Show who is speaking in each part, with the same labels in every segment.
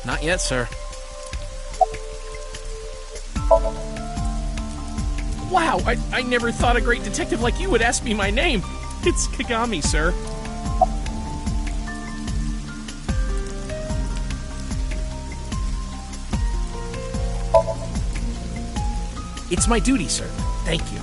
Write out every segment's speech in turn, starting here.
Speaker 1: Not yet, sir. Wow, I never thought a great detective like you would ask me my name. It's Kagami, sir. It's my duty, sir. Thank you.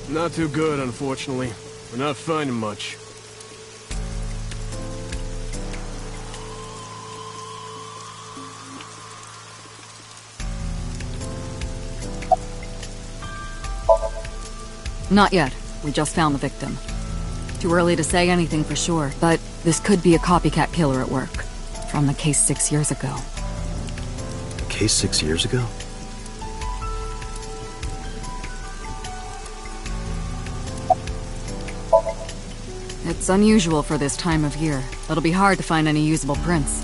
Speaker 2: Not too good, unfortunately. We're not finding much.
Speaker 3: Not yet. We just found the victim. Too early to say anything for sure, but this could be a copycat killer at work. From the case 6 years ago.
Speaker 4: case 6 years ago?
Speaker 3: It's unusual for this time of year. It'll be hard to find any usable prints.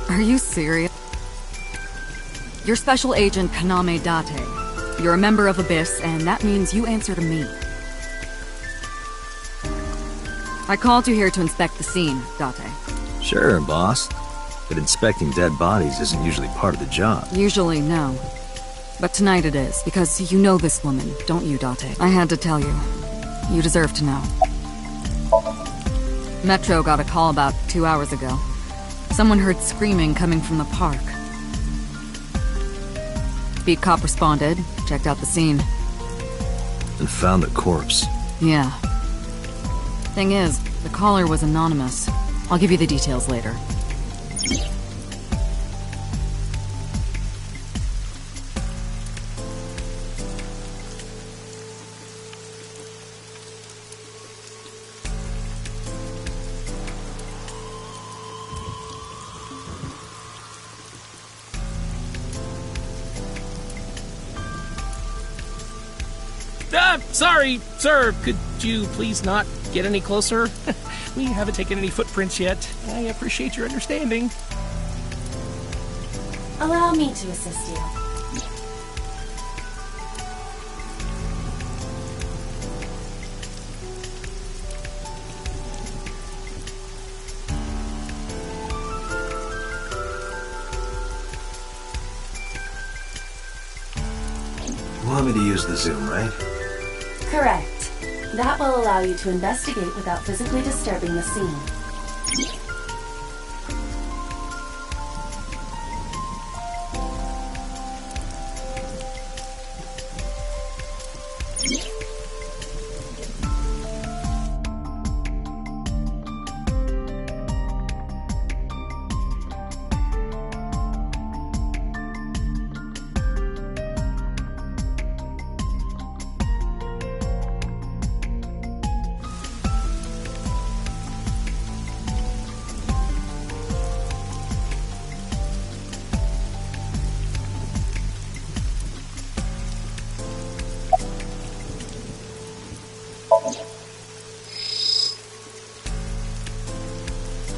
Speaker 3: Are you serious? You're Special Agent Kaname Date. You're a member of Abyss, and that means you answer to me. I called you here to inspect the scene, Date.
Speaker 4: Sure, boss. But inspecting dead bodies isn't usually part of the job.
Speaker 3: Usually, no. But tonight it is, because you know this woman, don't you, Date? I had to tell you. You deserve to know. Metro got a call about 2 hours ago. Someone heard screaming coming from the park. Beat cop responded, checked out the scene.
Speaker 4: And found the corpse.
Speaker 3: Yeah. Thing is, the caller was anonymous. I'll give you the details later.
Speaker 1: Sorry, sir. Could you please not get any closer? We haven't taken any footprints yet. I appreciate your understanding.
Speaker 5: Allow me to assist you.
Speaker 4: You want me to use the zoom, right?
Speaker 5: Correct. That will allow you to investigate without physically disturbing the scene.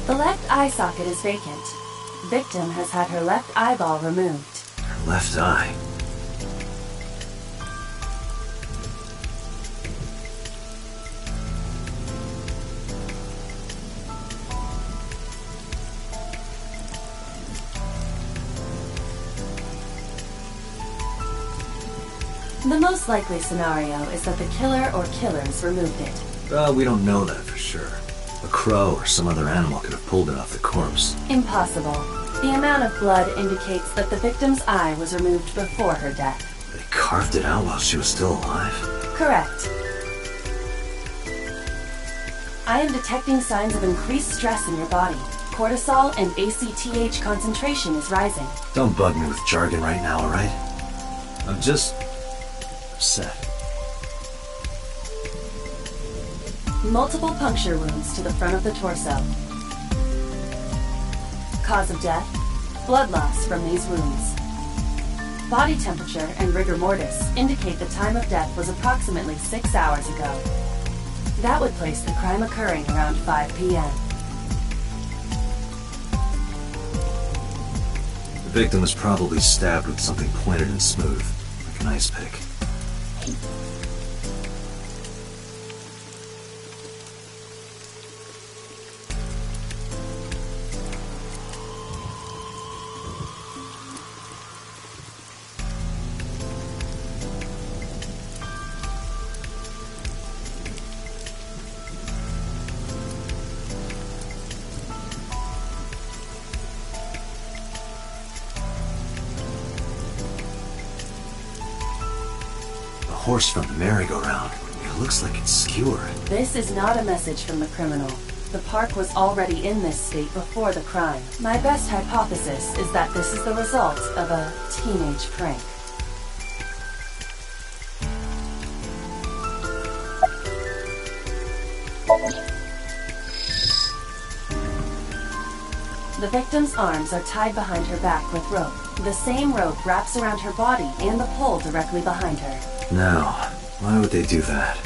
Speaker 5: The left eye socket is vacant. Victim has had her left eyeball removed.
Speaker 4: Her left eye.
Speaker 5: The most likely scenario is that the killer or killers removed it.
Speaker 4: Well, we don't know that for sure. A crow or some other animal could have pulled it off the corpse.
Speaker 5: Impossible. The amount of blood indicates that the victim's eye was removed before her death.
Speaker 4: They carved it out while she was still alive?
Speaker 5: Correct. I am detecting signs of increased stress in your body. Cortisol and ACTH concentration is rising.
Speaker 4: Don't bug me with jargon right now, alright? I'm just upset.
Speaker 5: Multiple puncture wounds to the front of the torso. Cause of death, blood loss from these wounds. Body temperature and rigor mortis indicate the time of death was approximately 6 hours ago. That would place the crime occurring around 5 p.m.
Speaker 4: The victim was probably stabbed with something pointed and smooth, like an ice pick. Horse from the merry-go-round. It looks like it's skewered.
Speaker 5: This is not a message from the criminal. The park was already in this state before the crime. My best hypothesis is that this is the result of a teenage prank. The victim's arms are tied behind her back with rope. The same rope wraps around her body and the pole directly behind her.
Speaker 4: Now, why would they do that?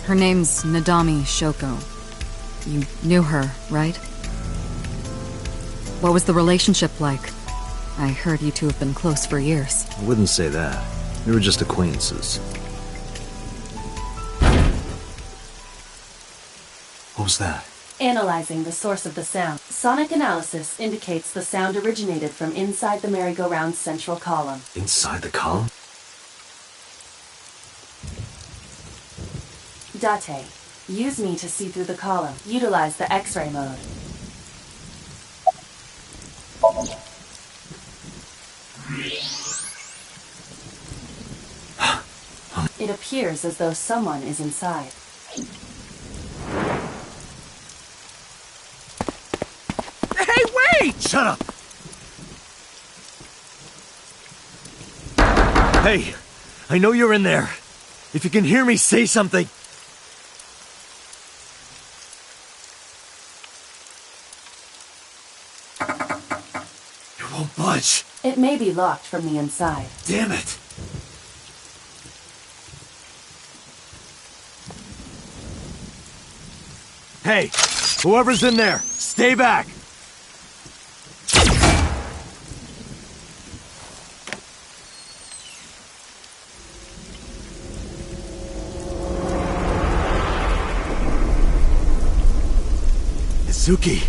Speaker 3: Her name's Nadami Shoko. You knew her, right? What was the relationship like? I heard you two have been close for years.
Speaker 4: I wouldn't say that. We were just acquaintances. What was that?
Speaker 5: Analyzing the source of the sound. Sonic analysis indicates the sound originated from inside the merry-go-round's central column.
Speaker 4: Inside the column?
Speaker 5: Date. Use me to see through the column. Utilize the X-ray mode. It appears as though someone is inside.
Speaker 1: Hey, wait!
Speaker 6: Shut up! Hey, I know you're in there. If you can hear me, say something. You won't budge.
Speaker 5: It may be locked from the inside.
Speaker 6: Damn it. Hey, whoever's in there, stay back. Izuki.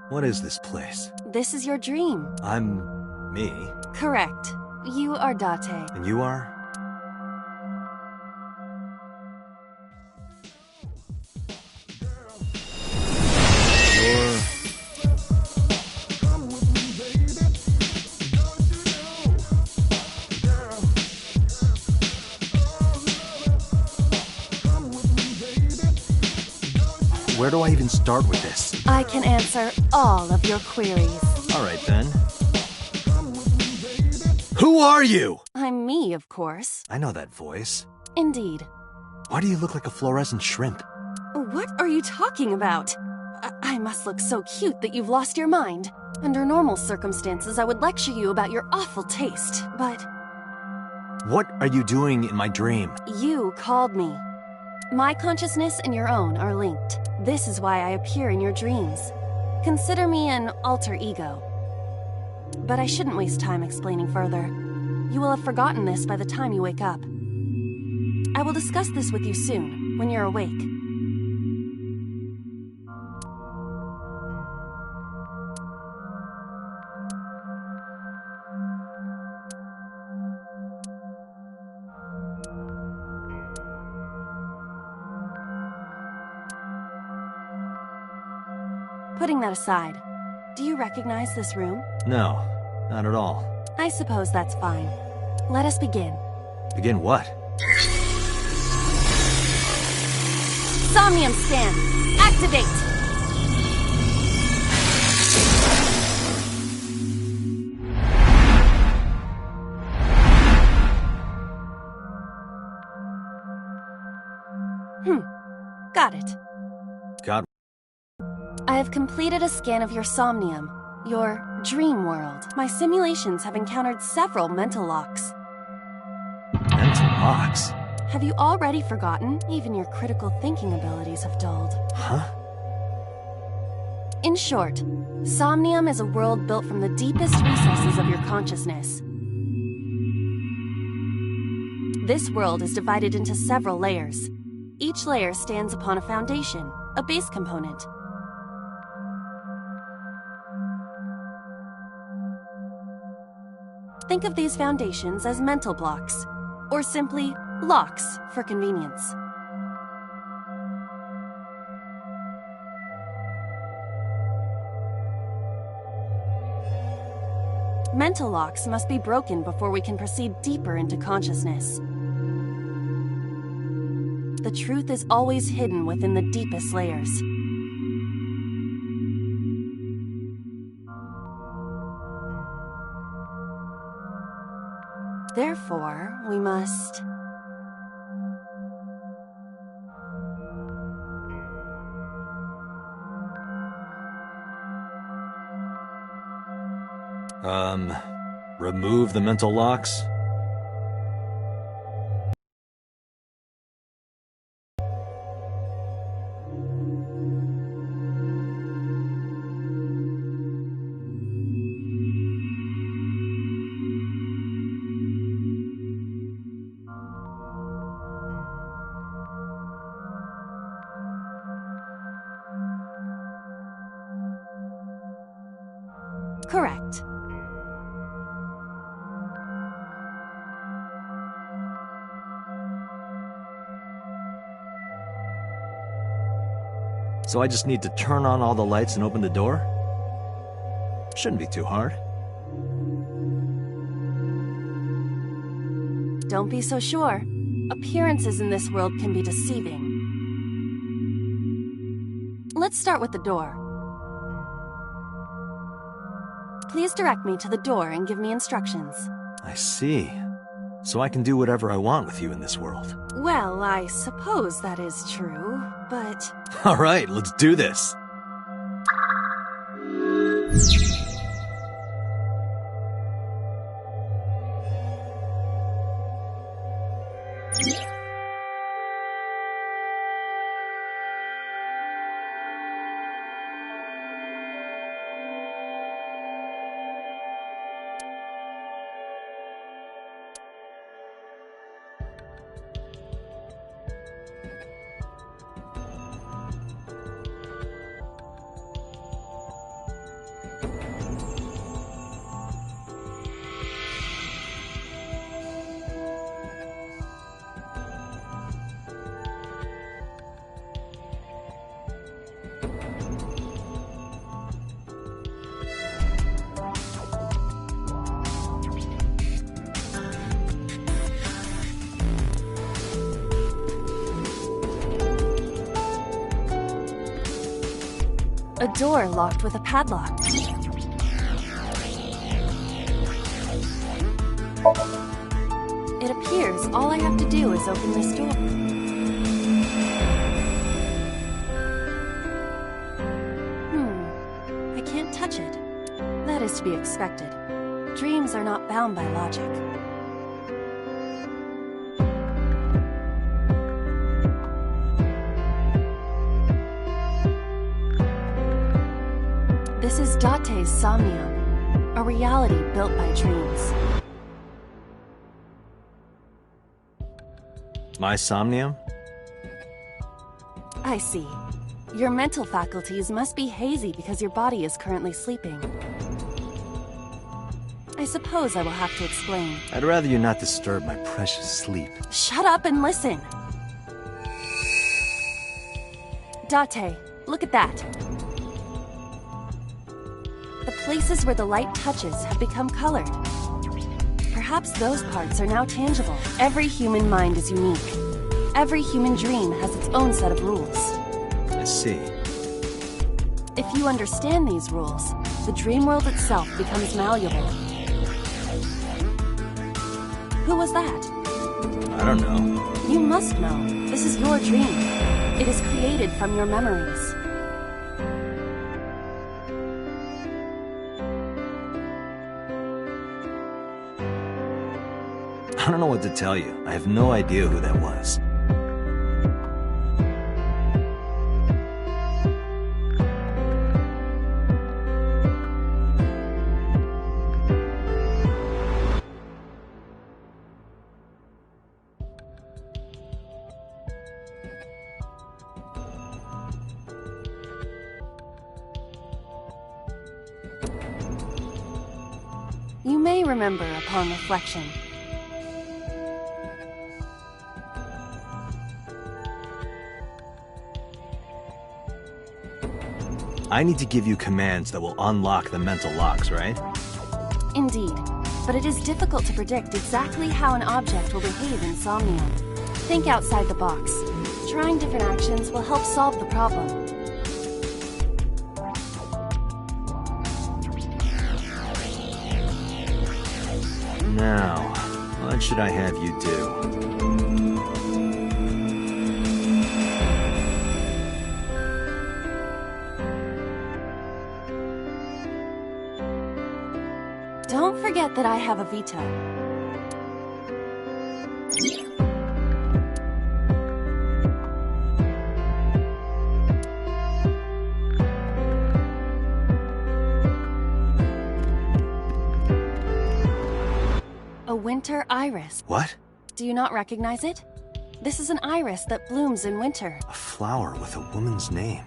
Speaker 6: What is this place?
Speaker 5: This is your dream.
Speaker 6: I'm... me?
Speaker 5: Correct. You are Date.
Speaker 6: And you are? You're... Where do I even start with this?
Speaker 5: I can answer all of your queries.
Speaker 6: All right, then. Who are you?
Speaker 5: I'm me, of course.
Speaker 6: I know that voice.
Speaker 5: Indeed.
Speaker 6: Why do you look like a fluorescent shrimp?
Speaker 5: What are you talking about? I must look so cute that you've lost your mind. Under normal circumstances, I would lecture you about your awful taste, but...
Speaker 6: What are you doing in my dream?
Speaker 5: You called me. My consciousness and your own are linked. This is why I appear in your dreams. Consider me an alter ego. But I shouldn't waste time explaining further. You will have forgotten this by the time you wake up. I will discuss this with you soon, when you're awake. Putting that aside, do you recognize this room?
Speaker 6: No, not at all.
Speaker 5: I suppose that's fine. Let us begin.
Speaker 6: Begin what?
Speaker 5: Somnium scan! Activate! Got it.
Speaker 6: God.
Speaker 5: I have completed a scan of your somnium, your dream world. My simulations have encountered several mental locks.
Speaker 6: Mental locks?
Speaker 5: Have you already forgotten? Even your critical thinking abilities have dulled.
Speaker 6: Huh?
Speaker 5: In short, Somnium is a world built from the deepest recesses of your consciousness. This world is divided into several layers. Each layer stands upon a foundation, a base component. Think of these foundations as mental blocks, or simply locks for convenience. Mental locks must be broken before we can proceed deeper into consciousness. The truth is always hidden within the deepest layers. Therefore, we must...
Speaker 6: Remove the mental locks?
Speaker 5: Correct.
Speaker 6: So I just need to turn on all the lights and open the door? Shouldn't be too hard.
Speaker 5: Don't be so sure. Appearances in this world can be deceiving. Let's start with the door. Please direct me to the door and give me instructions.
Speaker 6: I see. So I can do whatever I want with you in this world.
Speaker 5: Well, I suppose that is true, but...
Speaker 6: All right, let's do this.
Speaker 5: A door locked with a padlock. It appears all I have to do is open this door. I can't touch it. That is to be expected. Dreams are not bound by logic. This is Date's Somnium, a reality built by dreams.
Speaker 6: My somnium?
Speaker 5: I see. Your mental faculties must be hazy because your body is currently sleeping. I suppose I will have to explain.
Speaker 6: I'd rather you not disturb my precious sleep.
Speaker 5: Shut up and listen! Date, look at that. The places where the light touches have become colored. Perhaps those parts are now tangible. Every human mind is unique. Every human dream has its own set of rules.
Speaker 4: I see.
Speaker 5: If you understand these rules, the dream world itself becomes malleable. Who was that?
Speaker 4: I don't know.
Speaker 5: You must know. This is your dream. It is created from your memories.
Speaker 4: I don't know what to tell you. I have no idea who that was.
Speaker 5: You may remember upon reflection.
Speaker 4: I need to give you commands that will unlock the mental locks, right?
Speaker 5: Indeed, but it is difficult to predict exactly how an object will behave in Somnium. Think outside the box. Trying different actions will help solve the problem.
Speaker 4: Now, what should I have you do?
Speaker 5: Don't forget that I have a veto. A winter iris.
Speaker 4: What?
Speaker 5: Do you not recognize it? This is an iris that blooms in winter.
Speaker 4: A flower with a woman's name.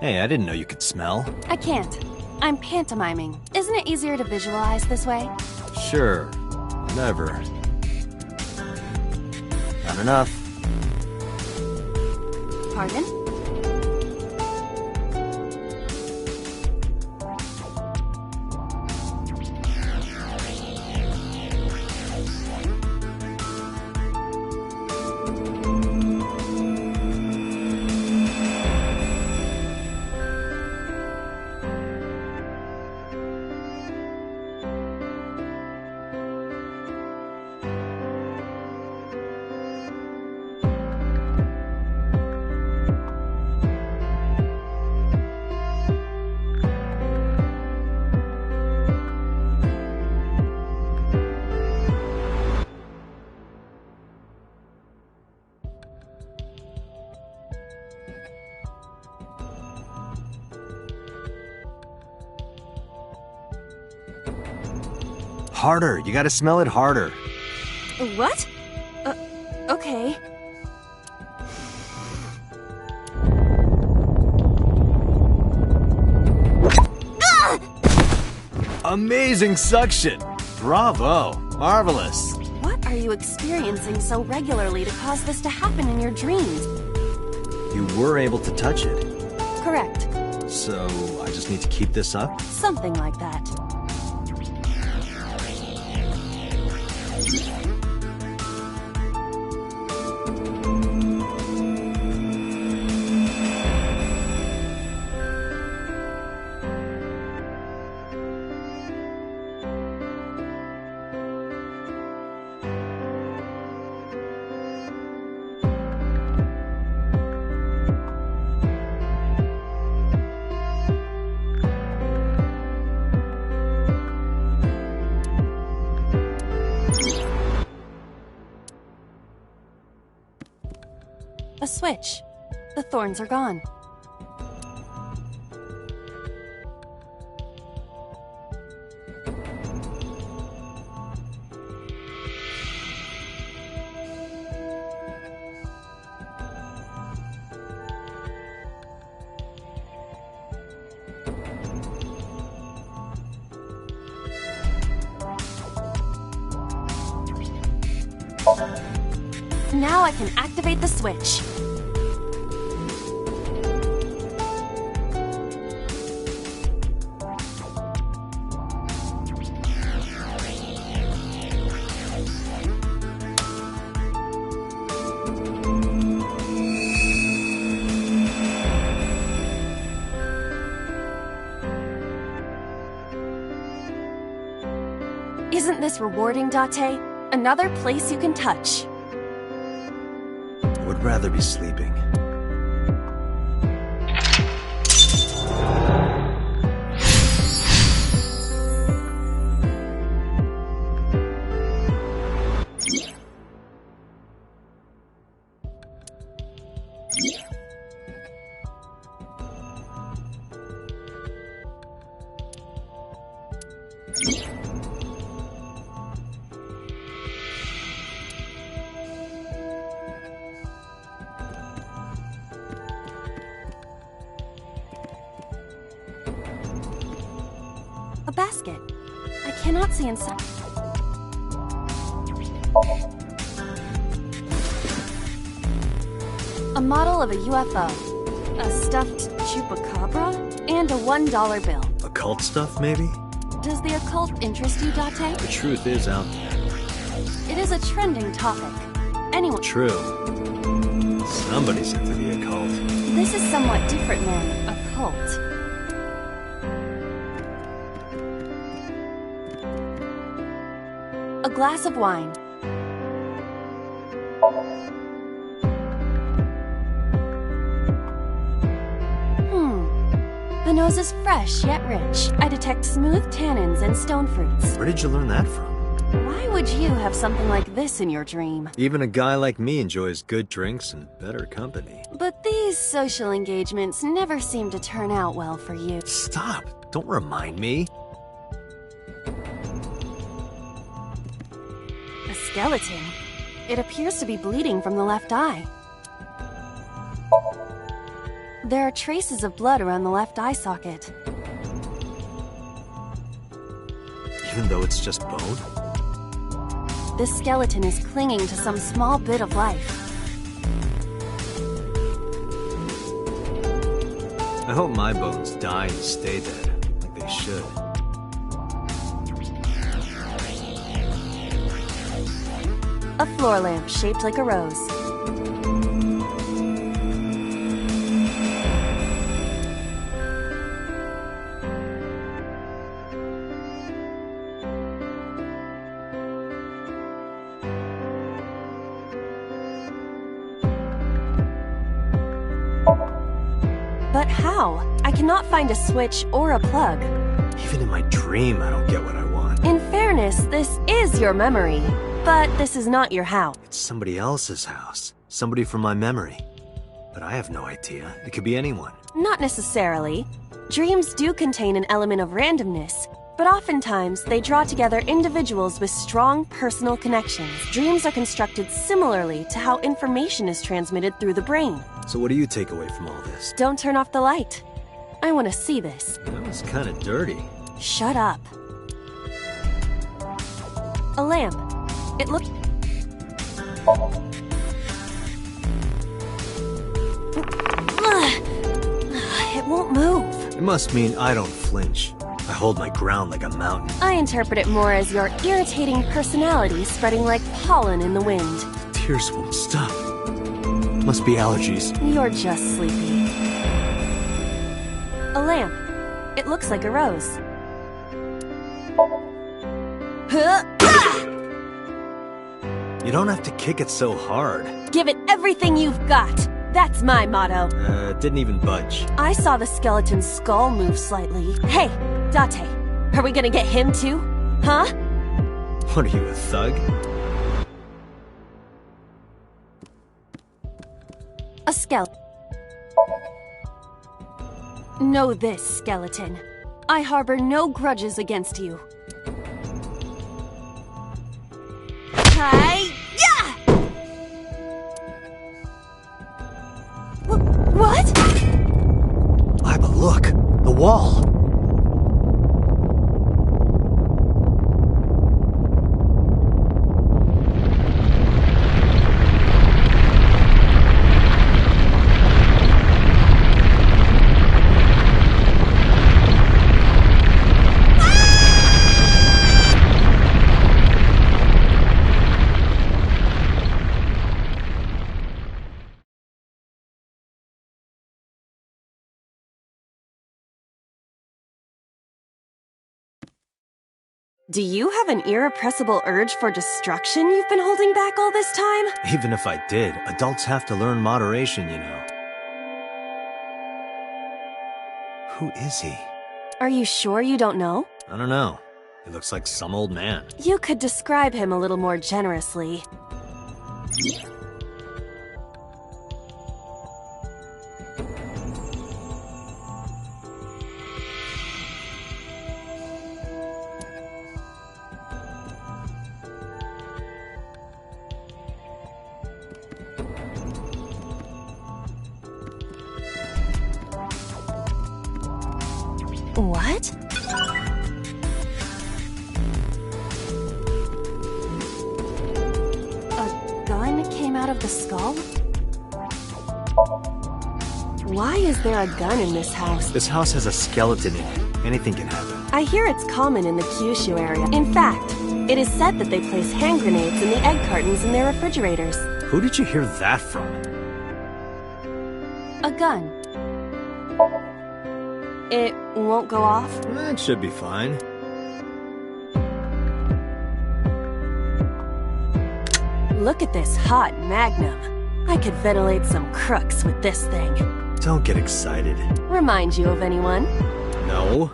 Speaker 4: Hey, I didn't know you could smell.
Speaker 5: I can't. I'm pantomiming. Isn't it easier to visualize this way?
Speaker 4: Sure. Whatever. Not enough.
Speaker 5: Pardon?
Speaker 4: Harder. You gotta smell it harder.
Speaker 5: What? Okay.
Speaker 4: Amazing suction! Bravo! Marvelous!
Speaker 5: What are you experiencing so regularly to cause this to happen in your dreams?
Speaker 4: You were able to touch it.
Speaker 5: Correct.
Speaker 4: So, I just need to keep this up?
Speaker 5: Something like that. A switch. The thorns are gone. Now I can activate the switch. Isn't this rewarding, Date? Another place you can touch.
Speaker 6: Would rather be sleeping.
Speaker 5: A basket. I cannot see inside. A model of a UFO, a stuffed chupacabra, and a $1 bill.
Speaker 6: Occult stuff, maybe?
Speaker 5: Does the occult interest you, Date?
Speaker 6: The truth is out there.
Speaker 5: It is a trending topic. Anyone.
Speaker 6: True. Somebody's into the occult.
Speaker 5: This is somewhat different than a cult. A glass of wine. The nose is fresh yet rich. I detect smooth tannins and stone fruits.
Speaker 6: Where did you learn that from?
Speaker 5: Why would you have something like this in your dream?
Speaker 6: Even a guy like me enjoys good drinks and better company.
Speaker 5: But these social engagements never seem to turn out well for you.
Speaker 6: Stop! Don't remind me.
Speaker 5: A skeleton. It appears to be bleeding from the left eye. There are traces of blood around the left eye socket.
Speaker 6: Even though it's just bone?
Speaker 5: This skeleton is clinging to some small bit of life.
Speaker 6: I hope my bones die and stay dead, like they should.
Speaker 5: A floor lamp shaped like a rose. But how? I cannot find a switch or a plug.
Speaker 6: Even in my dream, I don't get what I want.
Speaker 5: In fairness, this is your memory. But this is not your house.
Speaker 6: It's somebody else's house. Somebody from my memory. But I have no idea. It could be anyone.
Speaker 5: Not necessarily. Dreams do contain an element of randomness, but oftentimes they draw together individuals with strong personal connections. Dreams are constructed similarly to how information is transmitted through the brain.
Speaker 6: So what do you take away from all this?
Speaker 5: Don't turn off the light. I want to see this.
Speaker 6: That was kind of dirty.
Speaker 5: Shut up. A lamp. It looks... It won't move.
Speaker 6: It must mean I don't flinch. I hold my ground like a mountain.
Speaker 5: I interpret it more as your irritating personality spreading like pollen in the wind.
Speaker 6: Tears won't stop. Must be allergies.
Speaker 5: You're just sleepy. A lamp. It looks like a rose.
Speaker 6: You don't have to kick it so hard.
Speaker 5: Give it everything you've got. That's my motto.
Speaker 6: It didn't even budge.
Speaker 5: I saw the skeleton's skull move slightly. Hey, Date, are we gonna get him too? Huh?
Speaker 6: What are you, a thug?
Speaker 7: A skeleton. Know this, skeleton. I harbor no grudges against you. Hi-ya! What?
Speaker 6: Iba, look! The wall!
Speaker 7: Do you have an irrepressible urge for destruction you've been holding back all this time?
Speaker 6: Even if I did, adults have to learn moderation, you know. Who is he?
Speaker 7: Are you sure you don't know?
Speaker 6: I don't know. He looks like some old man.
Speaker 7: You could describe him a little more generously. What? A gun came out of the skull? Why is there a gun in this house?
Speaker 6: This house has a skeleton in it. Anything can happen.
Speaker 7: I hear it's common in the Kyushu area. In fact, it is said that they place hand grenades in the egg cartons in their refrigerators.
Speaker 6: Who did you hear that from?
Speaker 7: A gun. It won't go off?
Speaker 6: That should be fine.
Speaker 7: Look at this hot magnum. I could ventilate some crooks with this thing.
Speaker 6: Don't get excited.
Speaker 7: Remind you of anyone?
Speaker 6: No.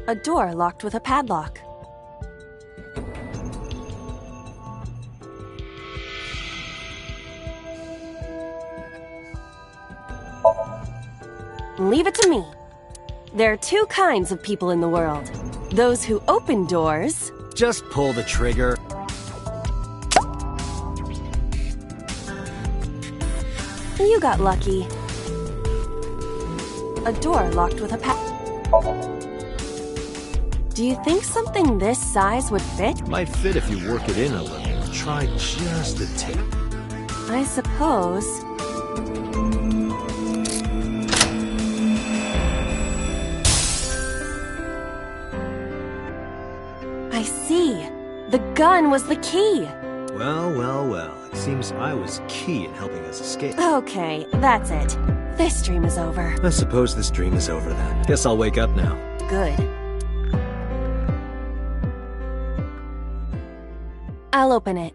Speaker 7: A door locked with a padlock. Leave it to me. There are two kinds of people in the world. Those who open doors.
Speaker 6: Just pull the trigger.
Speaker 7: You got lucky. A door locked with a Do you think something this size would fit?
Speaker 6: Might fit if you work it in a little. Try just a tip.
Speaker 7: I suppose. I see. The gun was the key.
Speaker 6: Well, well, well. It seems I was key in helping us escape.
Speaker 7: Okay, that's it. This dream is over.
Speaker 6: I suppose this dream is over then. Guess I'll wake up now.
Speaker 7: Good. I'll open it.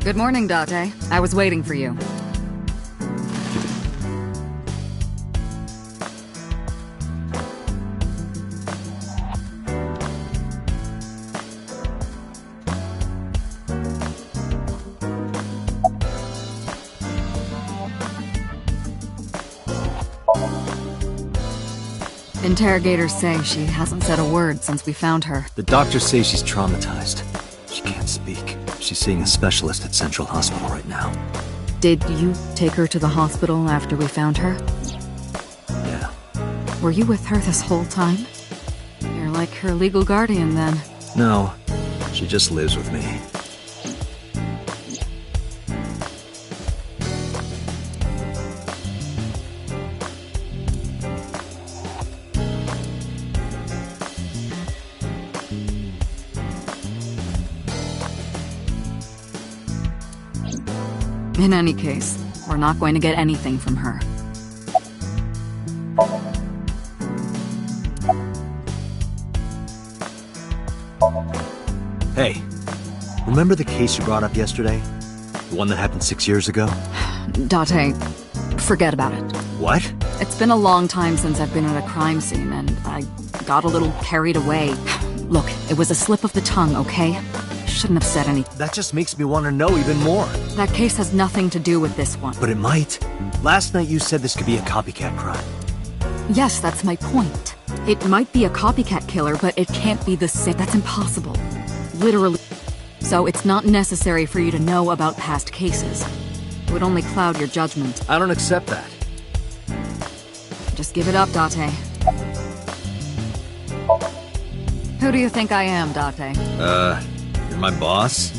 Speaker 3: Good morning, Date. I was waiting for you. Interrogators say she hasn't said a word since we found her.
Speaker 6: The doctors say she's traumatized. She can't speak. She's seeing a specialist at Central Hospital right now.
Speaker 3: Did you take her to the hospital after we found her?
Speaker 6: Yeah.
Speaker 3: Were you with her this whole time? You're like her legal guardian, then.
Speaker 6: No, she just lives with me.
Speaker 3: In any case, we're not going to get anything from her.
Speaker 6: Hey, remember the case you brought up yesterday? The one that happened 6 years ago?
Speaker 3: Date, forget about it.
Speaker 6: What?
Speaker 3: It's been a long time since I've been at a crime scene, and I got a little carried away. Look, it was a slip of the tongue, okay? Shouldn't have said anything.
Speaker 6: That just makes me want to know even more.
Speaker 3: That case has nothing to do with this one.
Speaker 6: But it might. Last night you said this could be a copycat crime.
Speaker 3: Yes, that's my point. It might be a copycat killer, but it can't be the same. That's impossible. Literally. So it's not necessary for you to know about past cases. It would only cloud your judgment.
Speaker 6: I don't accept that.
Speaker 3: Just give it up, Date. Who do you think I am, Date?
Speaker 6: You're my boss?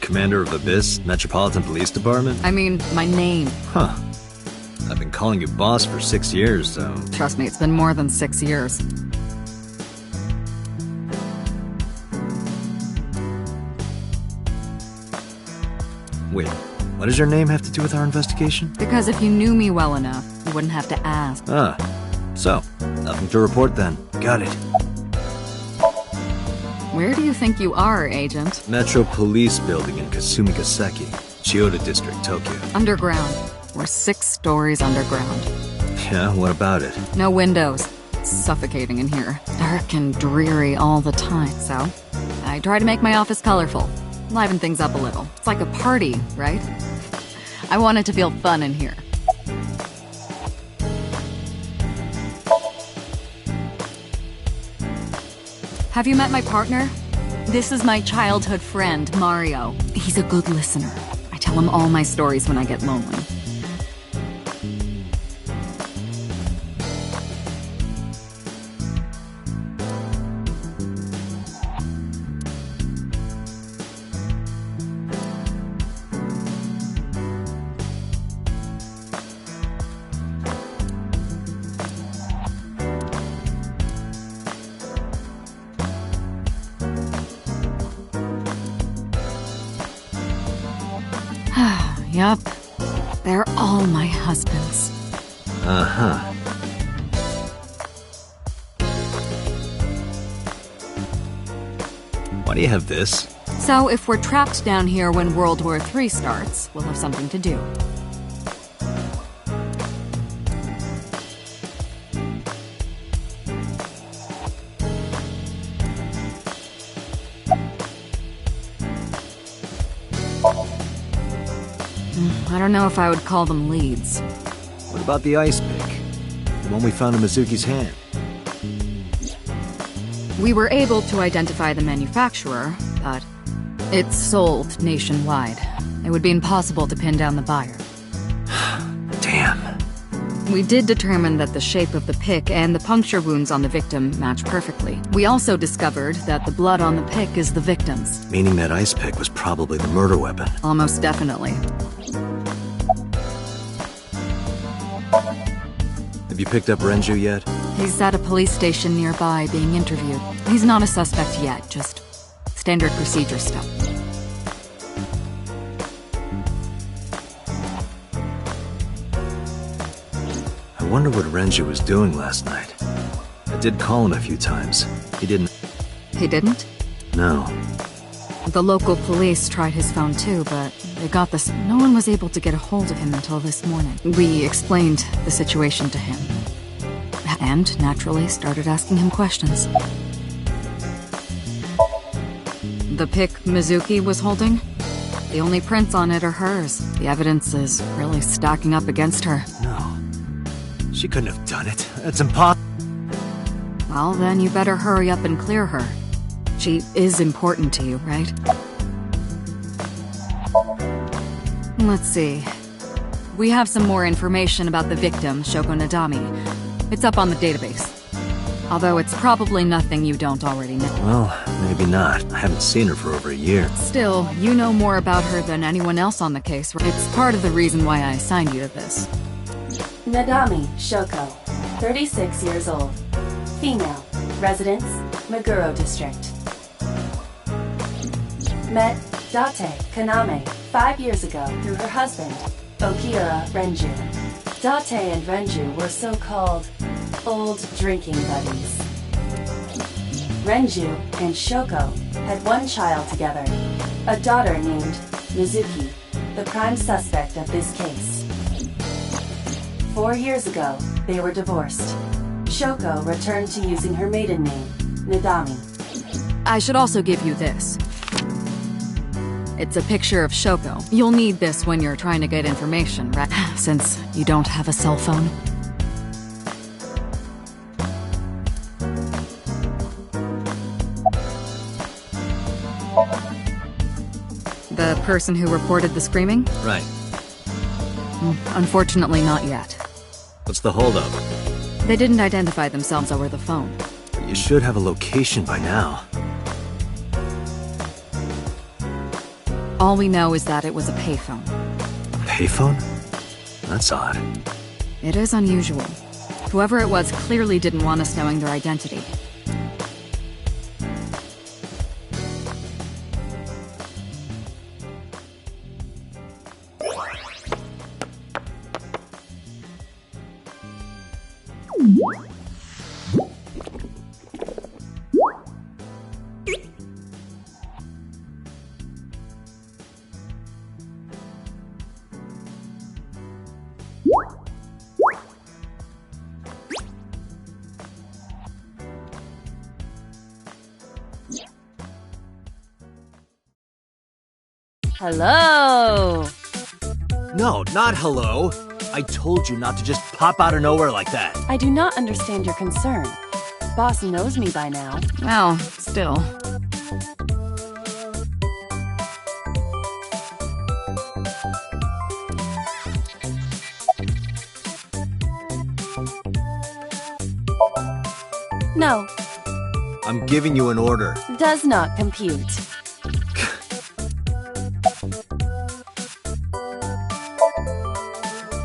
Speaker 6: Commander of Abyss Metropolitan Police Department?
Speaker 3: I mean, my name.
Speaker 6: Huh. I've been calling you boss for 6 years, so...
Speaker 3: Trust me, it's been more than 6 years.
Speaker 6: Wait, what does your name have to do with our investigation?
Speaker 3: Because if you knew me well enough, you wouldn't have to ask.
Speaker 6: Ah, so, nothing to report then. Got it.
Speaker 3: Where do you think you are, Agent?
Speaker 6: Metro Police Building in Kasumigaseki, Chiyoda District, Tokyo.
Speaker 3: Underground. We're 6 stories underground.
Speaker 6: Yeah, what about it?
Speaker 3: No windows. It's suffocating in here. Dark and dreary all the time, so I try to make my office colorful. Liven things up a little. It's like a party, right? I want it to feel fun in here. Have you met my partner? This is my childhood friend, Mario. He's a good listener. I tell him all my stories when I get lonely. Yup. They're all my husbands.
Speaker 6: Uh-huh. Why do you have this?
Speaker 3: So if we're trapped down here when World War III starts, we'll have something to do. I don't know if I would call them leads.
Speaker 6: What about the ice pick? The one we found in Mizuki's hand?
Speaker 3: We were able to identify the manufacturer, but it's sold nationwide. It would be impossible to pin down the buyer.
Speaker 6: Damn.
Speaker 3: We did determine that the shape of the pick and the puncture wounds on the victim match perfectly. We also discovered that the blood on the pick is the victim's.
Speaker 6: Meaning that ice pick was probably the murder weapon.
Speaker 3: Almost definitely.
Speaker 6: Have you picked up Renju yet?
Speaker 3: He's at a police station nearby being interviewed. He's not a suspect yet, just standard procedure stuff.
Speaker 6: I wonder what Renju was doing last night. I did call him a few times. He didn't...
Speaker 3: He didn't?
Speaker 6: No.
Speaker 3: The local police tried his phone too, but they got this. No one was able to get a hold of him until this morning. We explained the situation to him, and naturally started asking him questions. The pic Mizuki was holding? The only prints on it are hers. The evidence is really stacking up against her.
Speaker 6: No. She couldn't have done it. That's impossible.
Speaker 3: Well, then you better hurry up and clear her. She is important to you, right? Let's see. We have some more information about the victim, Shoko Nadami. It's up on the database. Although it's probably nothing you don't already know.
Speaker 6: Well, maybe not. I haven't seen her for over a year.
Speaker 3: Still, you know more about her than anyone else on the case. It's part of the reason why I assigned you to this.
Speaker 5: Nadami Shoko, 36 years old. Female. Residence, Meguro District. Met Date Kaname 5 years ago through her husband, Okira Renju. Date and Renju were so-called old drinking buddies. Renju and Shoko had one child together, a daughter named Mizuki, the prime suspect of this case. 4 years ago, they were divorced. Shoko returned to using her maiden name, Nadami.
Speaker 3: I should also give you this. It's a picture of Shoko. You'll need this when you're trying to get information, right? Since you don't have a cell phone. The person who reported the screaming?
Speaker 6: Right.
Speaker 3: Unfortunately, not yet.
Speaker 6: What's the holdup?
Speaker 3: They didn't identify themselves over the phone.
Speaker 6: You should have a location by now.
Speaker 3: All we know is that it was a payphone.
Speaker 6: A payphone? That's odd.
Speaker 3: It is unusual. Whoever it was clearly didn't want us knowing their identity.
Speaker 7: Hello!
Speaker 6: No, not hello. I told you not to just pop out of nowhere like that.
Speaker 7: I do not understand your concern. Boss knows me by now.
Speaker 3: Well, still.
Speaker 7: No,
Speaker 6: I'm giving you an order.
Speaker 7: does not compute.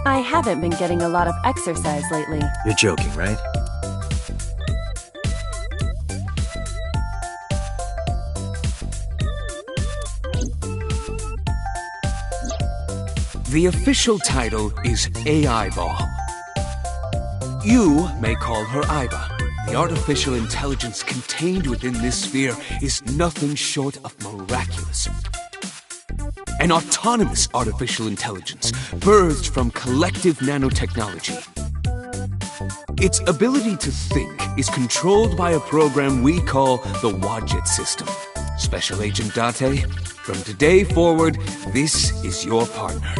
Speaker 7: I haven't been getting a lot of exercise lately.
Speaker 6: You're joking, right?
Speaker 8: The official title is AI Ball. You may call her Aiba. The artificial intelligence contained within this sphere is nothing short of miraculous. An autonomous artificial intelligence birthed from collective nanotechnology. Its ability to think is controlled by a program we call the Wadjet system. Special Agent Date, from today forward, this is your partner.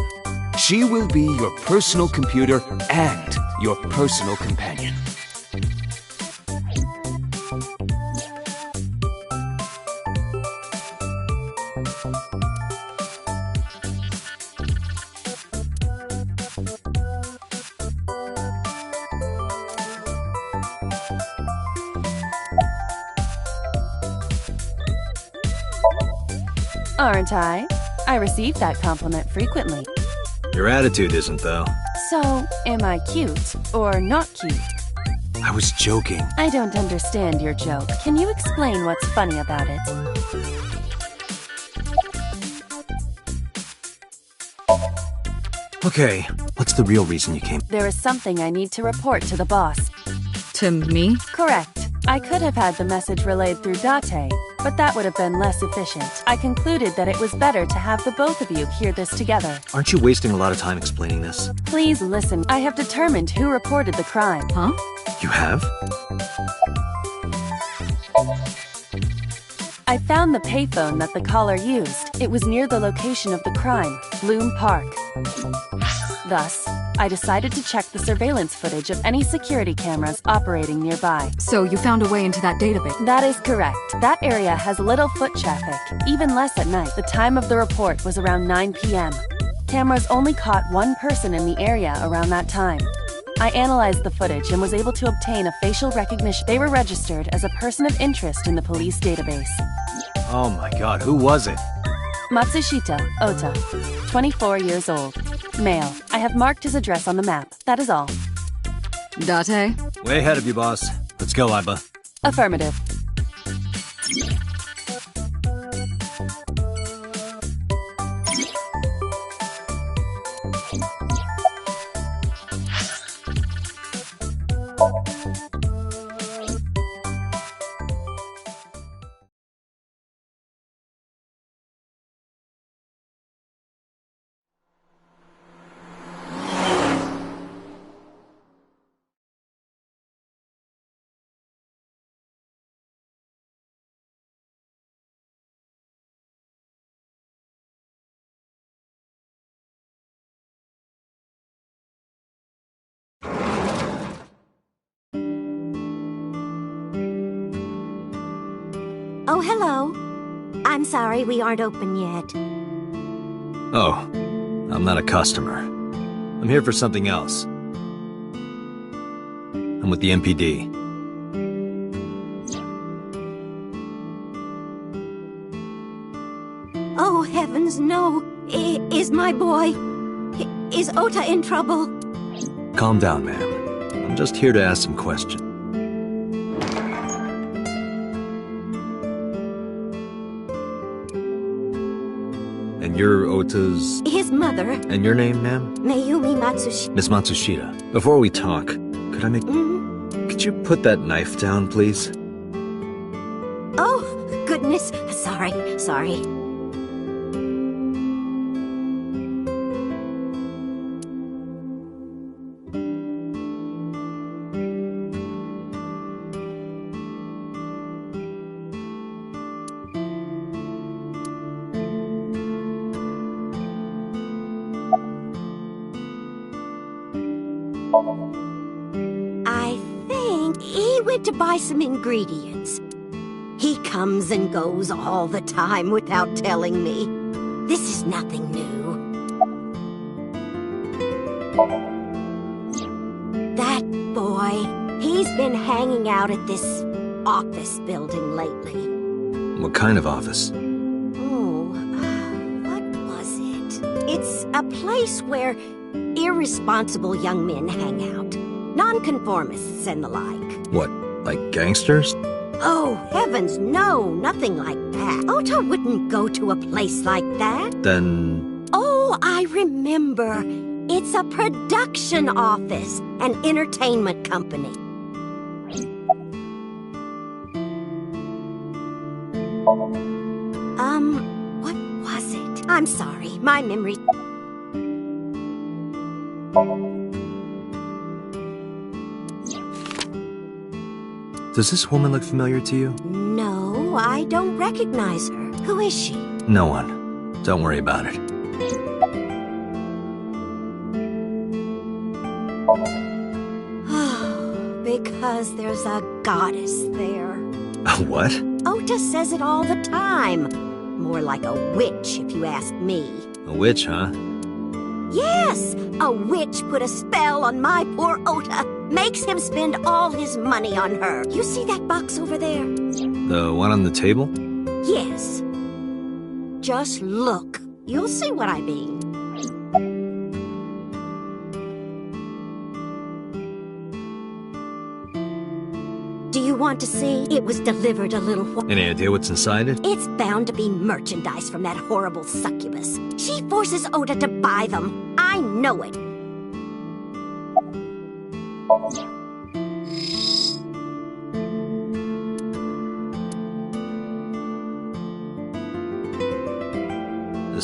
Speaker 8: She will be your personal computer and your personal companion.
Speaker 7: Aren't I? I receive that compliment frequently.
Speaker 6: Your attitude isn't, though.
Speaker 7: So, am I cute or not cute?
Speaker 6: I was joking.
Speaker 7: I don't understand your joke. Can you explain what's funny about it?
Speaker 6: Okay, what's the real reason you came?
Speaker 7: There is something I need to report to the boss.
Speaker 3: To me?
Speaker 7: Correct. I could have had the message relayed through Date,
Speaker 5: but that would have been less efficient. I concluded that it was better to have the both of you hear this together.
Speaker 6: Aren't you wasting a lot of time explaining this?
Speaker 5: Please listen. I have determined who reported the crime.
Speaker 3: Huh?
Speaker 6: You have?
Speaker 5: I found the payphone that the caller used. It was near the location of the crime, Bloom Park. Thus, I decided to check the surveillance footage of any security cameras operating nearby.
Speaker 3: So you found a way into that database?
Speaker 5: That is correct. That area has little foot traffic, even less at night. The time of the report was around 9 p.m. Cameras only caught one person in the area around that time. I analyzed the footage and was able to obtain a facial recognition. They were registered as a person of interest in the police database.
Speaker 6: Oh my god, who was it?
Speaker 5: Matsushita Ota, 24 years old. Male. I have marked his address on the map. That is all.
Speaker 3: Date?
Speaker 6: Way ahead of you, boss. Let's go, Iba.
Speaker 5: Affirmative.
Speaker 9: Oh, hello. I'm sorry we aren't open yet.
Speaker 6: Oh, I'm not a customer. I'm here for something else. I'm with the MPD.
Speaker 9: Oh, heavens, no. Is my boy... Is Ota in trouble?
Speaker 6: Calm down, ma'am. I'm just here to ask some questions. And you're Ota's...
Speaker 9: His mother.
Speaker 6: And your name, ma'am?
Speaker 9: Mayumi Matsushita.
Speaker 6: Miss Matsushita, before we talk, could I make... Could you put that knife down, please?
Speaker 9: Oh, goodness. Sorry. I think he went to buy some ingredients. He comes and goes all the time without telling me. This is nothing new. That boy, he's been hanging out at this office building lately.
Speaker 6: What kind of office?
Speaker 9: Oh, what was it? It's a place where irresponsible young men hang out. Nonconformists and the like.
Speaker 6: What, like gangsters?
Speaker 9: Oh, heavens, no, nothing like that. Ota wouldn't go to a place like that.
Speaker 6: Then...
Speaker 9: Oh, I remember. It's a production office, an entertainment company. What was it? I'm sorry, my memory...
Speaker 6: Does this woman look familiar to you?
Speaker 9: No, I don't recognize her. Who is she?
Speaker 6: No one. Don't worry about it.
Speaker 9: Because there's a goddess there.
Speaker 6: A what?
Speaker 9: Ota says it all the time. More like a witch, if you ask me.
Speaker 6: A witch, huh?
Speaker 9: Yes, a witch put a spell on my poor Ota. Makes him spend all his money on her. You see that box over there?
Speaker 6: The one on the table?
Speaker 9: Yes. Just look. You'll see what I mean. Do you want to see? It was delivered a little while.
Speaker 6: Any idea what's inside it?
Speaker 9: It's bound to be merchandise from that horrible succubus. She forces Ota to buy them. I know it.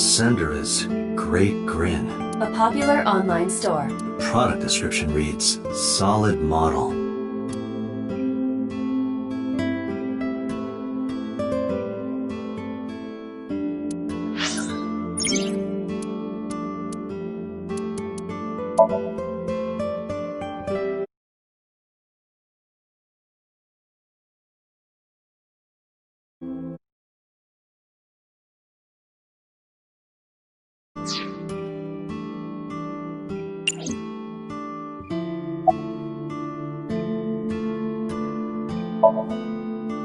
Speaker 4: sender is Great Grin.
Speaker 5: A popular online store.
Speaker 4: The product description reads, solid model.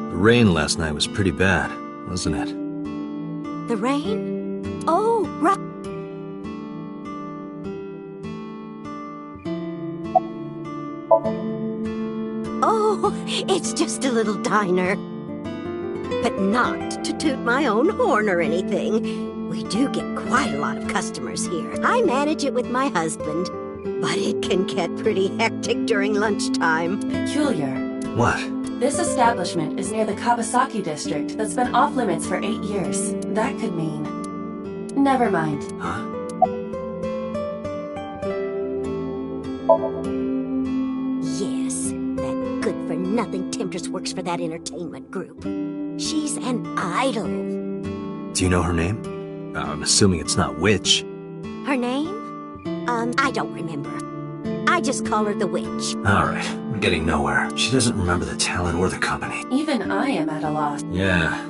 Speaker 4: The rain last night was pretty bad, wasn't it?
Speaker 9: The rain? Oh, right. Oh, it's just a little diner. But not to toot my own horn or anything. We do get quite a lot of customers here. I manage it with my husband, but it can get pretty hectic during lunchtime.
Speaker 5: Peculiar.
Speaker 4: What?
Speaker 5: This establishment is near the Kawasaki district that's been off limits for 8 years. That could mean... Never mind.
Speaker 4: Huh?
Speaker 9: Yes, that good-for-nothing temptress works for that entertainment group. She's an idol.
Speaker 4: Do you know her name? I'm assuming it's not Witch.
Speaker 9: Her name? I don't remember. I just call her the Witch.
Speaker 4: Alright, we're getting nowhere. She doesn't remember the talent or the company.
Speaker 5: Even I am at a loss.
Speaker 4: Yeah.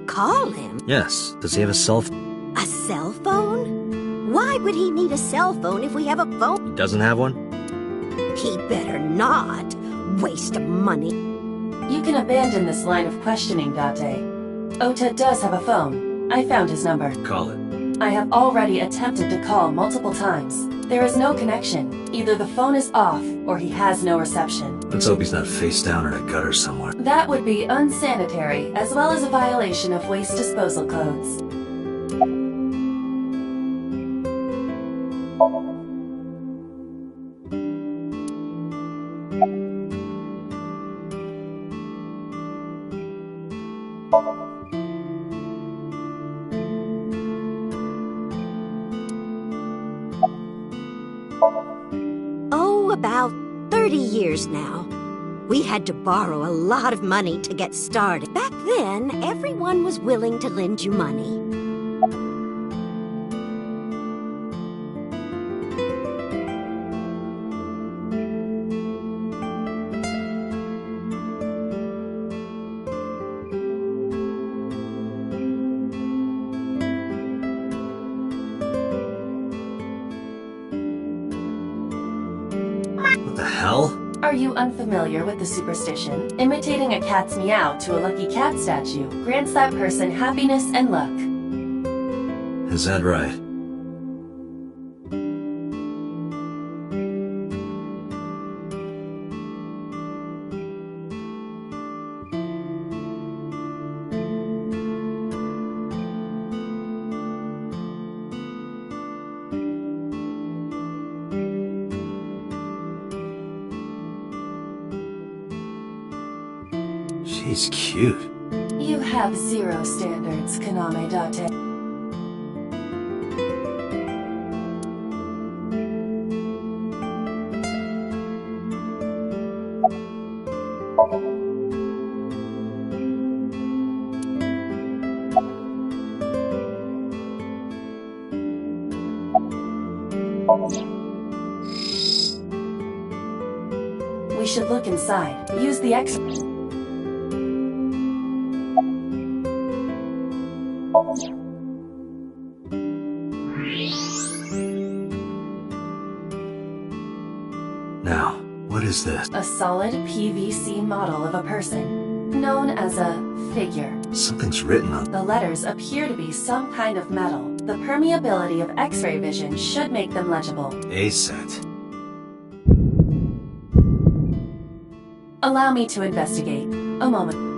Speaker 9: Call him?
Speaker 4: Yes. Does he have a cell phone?
Speaker 9: A cell phone? Why would he need a cell phone if we have a phone?
Speaker 4: He doesn't have one?
Speaker 9: He better not. Waste of money.
Speaker 5: You can abandon this line of questioning, Date. Ota does have a phone. I found his number.
Speaker 4: Call it.
Speaker 5: I have already attempted to call multiple times. There is no connection. Either the phone is off, or he has no reception.
Speaker 4: Let's hope he's not face down in a gutter somewhere.
Speaker 5: That would be unsanitary, as well as a violation of waste disposal codes.
Speaker 9: Oh, about 30 years now. We had to borrow a lot of money to get started. Back then, everyone was willing to lend you money.
Speaker 4: What the hell?
Speaker 5: Are you unfamiliar with the superstition? Imitating a cat's meow to a lucky cat statue grants that person happiness and luck.
Speaker 4: Is that right? She's cute.
Speaker 5: You have zero standards, Kaname Date. We should look inside. Use the X.
Speaker 4: Now, what is this?
Speaker 5: A solid PVC model of a person, known as a figure.
Speaker 4: Something's written on...
Speaker 5: The letters appear to be some kind of metal. The permeability of X-ray vision should make them legible.
Speaker 4: A set.
Speaker 5: Allow me to investigate. A moment.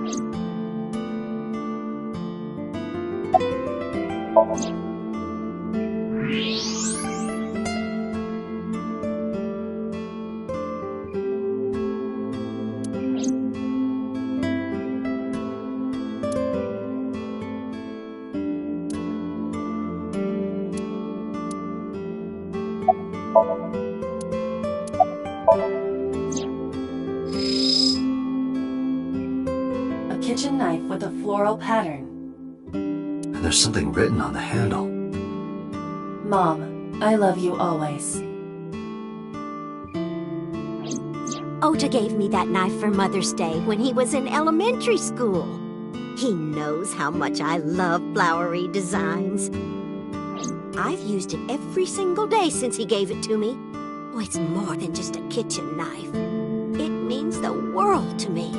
Speaker 5: kitchen knife with a floral pattern.
Speaker 4: And there's something written on the handle.
Speaker 5: Mom, I love you always.
Speaker 9: Ota gave me that knife for Mother's Day when he was in elementary school. He knows how much I love flowery designs. I've used it every single day since he gave it to me. Oh, it's more than just a kitchen knife. It means the world to me.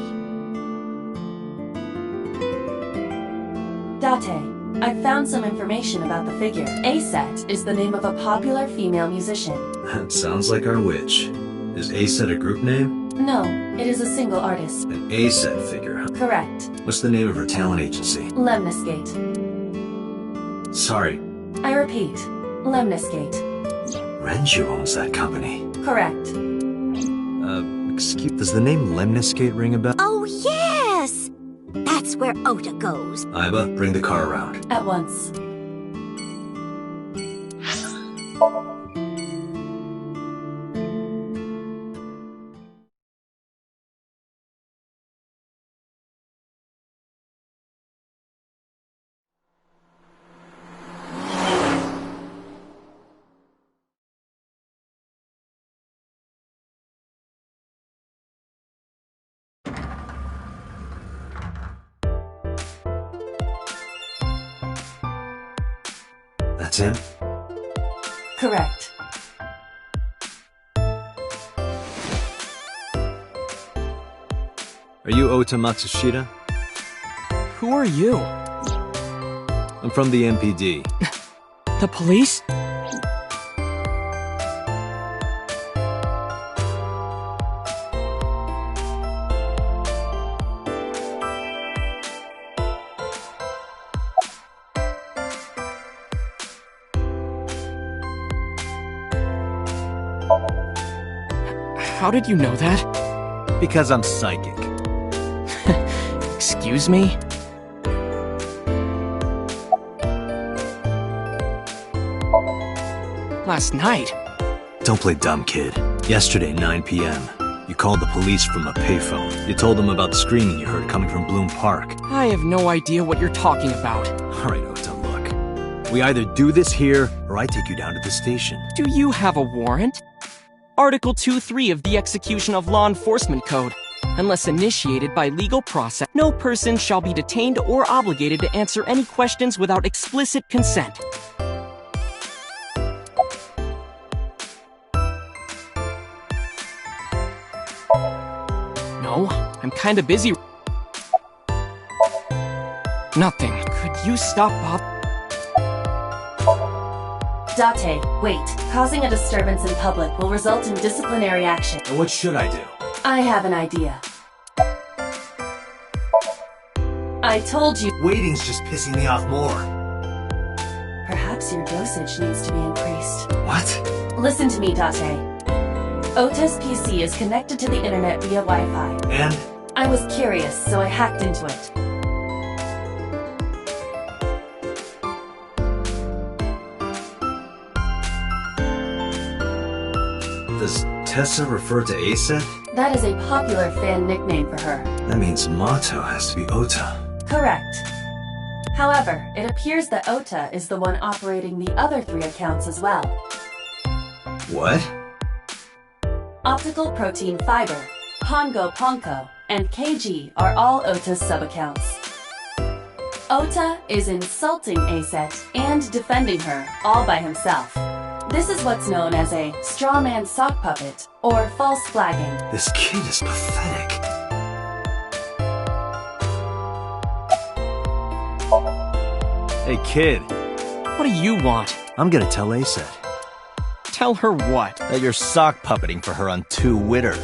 Speaker 5: Date, I found some information about the figure. Aset is the name of a popular female musician.
Speaker 4: That sounds like our witch. Is A-Set a group name?
Speaker 5: No, it is a single artist.
Speaker 4: An A-Set figure, huh?
Speaker 5: Correct.
Speaker 4: What's the name of her talent agency?
Speaker 5: Lemniscate.
Speaker 4: Sorry,
Speaker 5: I repeat, Lemniscate.
Speaker 4: Renju owns that company.
Speaker 5: Correct.
Speaker 6: Excuse, does the name Lemniscate ring a bell?
Speaker 9: Oh, yes! That's where Ota goes.
Speaker 4: Iba, bring the car around.
Speaker 5: At once.
Speaker 4: That's him?
Speaker 5: Correct.
Speaker 6: Are you Ota Matsushita?
Speaker 1: Who are you?
Speaker 6: I'm from the MPD.
Speaker 1: The police? How did you know that?
Speaker 6: Because I'm psychic.
Speaker 1: Excuse me? Last night?
Speaker 6: Don't play dumb, kid. Yesterday, 9 p.m., you called the police from a payphone. You told them about the screaming you heard coming from Bloom Park.
Speaker 1: I have no idea what you're talking about.
Speaker 6: All right, Ota, look. We either do this here, or I take you down to the station.
Speaker 1: Do you have a warrant? Article 2.3 of the Execution of Law Enforcement Code. Unless initiated by legal process, no person shall be detained or obligated to answer any questions without explicit consent. No, I'm kinda busy. Nothing. Could you stop Bob?
Speaker 5: Date, wait. Causing a disturbance in public will result in disciplinary action.
Speaker 4: And what should I do?
Speaker 5: I have an idea. I told you.
Speaker 4: Waiting's just pissing me off more.
Speaker 5: Perhaps your dosage needs to be increased.
Speaker 4: What?
Speaker 5: Listen to me, Date. Ota's PC is connected to the internet via Wi-Fi.
Speaker 4: And?
Speaker 5: I was curious, so I hacked into it.
Speaker 4: Does Tessa refer to A-Set?
Speaker 5: That is a popular fan nickname for her.
Speaker 4: That means Mato has to be Ota.
Speaker 5: Correct. However, it appears that Ota is the one operating the other 3 accounts as well.
Speaker 4: What?
Speaker 5: Optical Protein Fiber, Pongo Ponko, and KG are all Ota's sub-accounts. Ota is insulting A-Set and defending her all by himself. This is what's known as a straw man sock puppet or false flagging.
Speaker 4: This kid is pathetic.
Speaker 6: Hey, kid.
Speaker 1: What do you want?
Speaker 6: I'm gonna tell A-Set
Speaker 1: Tell her what?
Speaker 6: that you're sock puppeting for her on 2 Witter.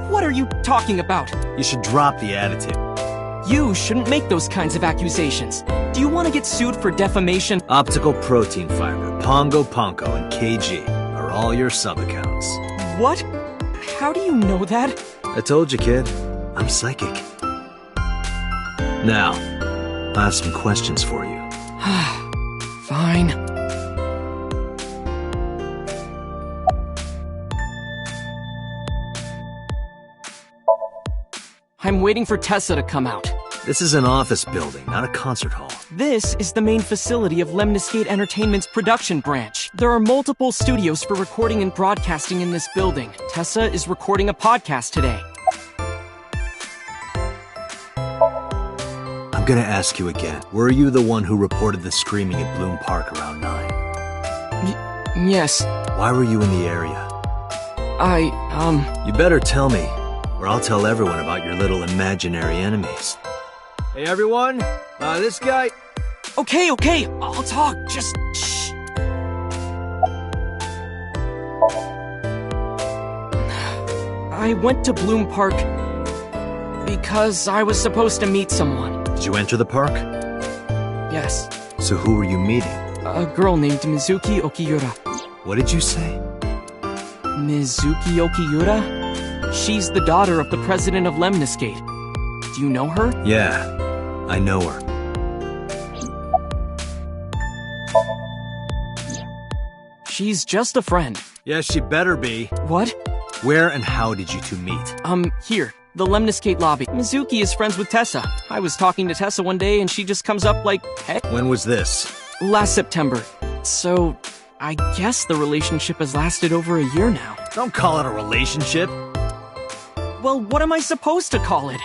Speaker 1: What are you talking about?
Speaker 6: You should drop the attitude.
Speaker 1: You shouldn't make those kinds of accusations. Do you want to get sued for defamation?
Speaker 6: Optical Protein Fiber, Pongo Ponko, and KG are all your sub-accounts.
Speaker 1: What? How do you know that?
Speaker 6: I told you, kid. I'm psychic. Now, I have some questions for you.
Speaker 1: Fine. I'm waiting for Tessa to come out.
Speaker 6: This is an office building, not a concert hall.
Speaker 1: This is the main facility of Lemniscate Entertainment's production branch. There are multiple studios for recording and broadcasting in this building. Tessa is recording a podcast today.
Speaker 6: I'm gonna ask you again. Were you the one who reported the screaming at Bloom Park around 9?
Speaker 1: Yes.
Speaker 6: Why were you in the area?
Speaker 1: You
Speaker 6: better tell me, or I'll tell everyone about your little imaginary enemies. Hey everyone, this guy...
Speaker 1: Okay, I'll talk, just shh. I went to Bloom Park because I was supposed to meet someone.
Speaker 6: Did you enter the park?
Speaker 1: Yes.
Speaker 6: So who were you meeting?
Speaker 1: A girl named Mizuki Okiura.
Speaker 6: What did you say?
Speaker 1: Mizuki Okiura? She's the daughter of the president of Lemniscate. Do you know her?
Speaker 6: Yeah, I know her.
Speaker 1: She's just a friend.
Speaker 6: Yes, she better be.
Speaker 1: What?
Speaker 6: Where and how did you two meet?
Speaker 1: Here. The Lemniscate lobby. Mizuki is friends with Tessa. I was talking to Tessa one day and she just comes up like, hey.
Speaker 6: When was this?
Speaker 1: Last September. So, I guess the relationship has lasted over a year now.
Speaker 6: Don't call it a relationship.
Speaker 1: Well, what am I supposed to call it?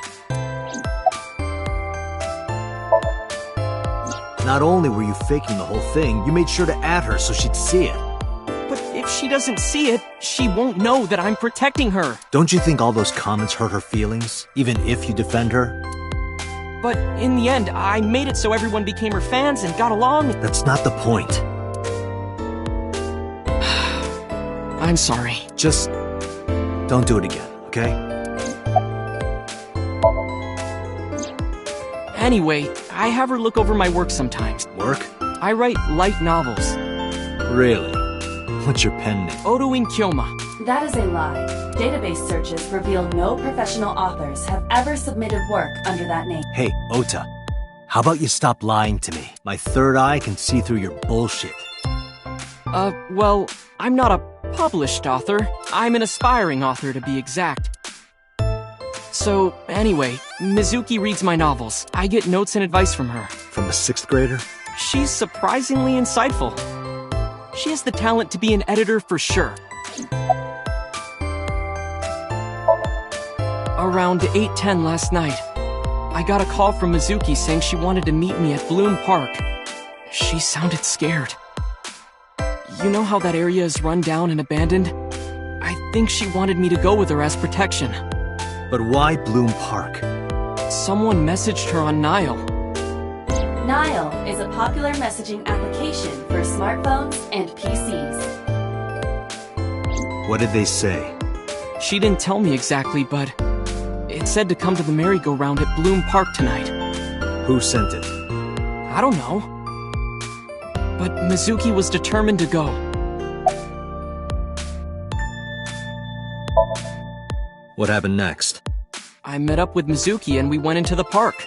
Speaker 6: Not only were you faking the whole thing, you made sure to add her so she'd see it.
Speaker 1: But if she doesn't see it, she won't know that I'm protecting her.
Speaker 6: Don't you think all those comments hurt her feelings, even if you defend her?
Speaker 1: But in the end, I made it so everyone became her fans and got along.
Speaker 6: That's not the point.
Speaker 1: I'm sorry.
Speaker 6: Just don't do it again, okay?
Speaker 1: Anyway, I have her look over my work sometimes.
Speaker 6: Work?
Speaker 1: I write light novels.
Speaker 6: Really? What's your pen name?
Speaker 1: Odoin Kyoma.
Speaker 5: That is a lie. Database searches reveal no professional authors have ever submitted work under that name.
Speaker 6: Hey, Ota. How about you stop lying to me? My third eye can see through your bullshit.
Speaker 1: Well, I'm not a published author. I'm an aspiring author, to be exact. So, anyway, Mizuki reads my novels. I get notes and advice from her.
Speaker 6: From a 6th grader?
Speaker 1: She's surprisingly insightful. She has the talent to be an editor for sure. Around 8:10 last night, I got a call from Mizuki saying she wanted to meet me at Bloom Park. She sounded scared. You know how that area is run down and abandoned? I think she wanted me to go with her as protection.
Speaker 6: But why Bloom Park?
Speaker 1: Someone messaged her on Nile.
Speaker 5: Nile is a popular messaging application for smartphones and PCs.
Speaker 6: What did they say?
Speaker 1: She didn't tell me exactly, but it said to come to the merry-go-round at Bloom Park tonight.
Speaker 6: Who sent it?
Speaker 1: I don't know. But Mizuki was determined to go.
Speaker 6: What happened next?
Speaker 1: I met up with Mizuki and we went into the park.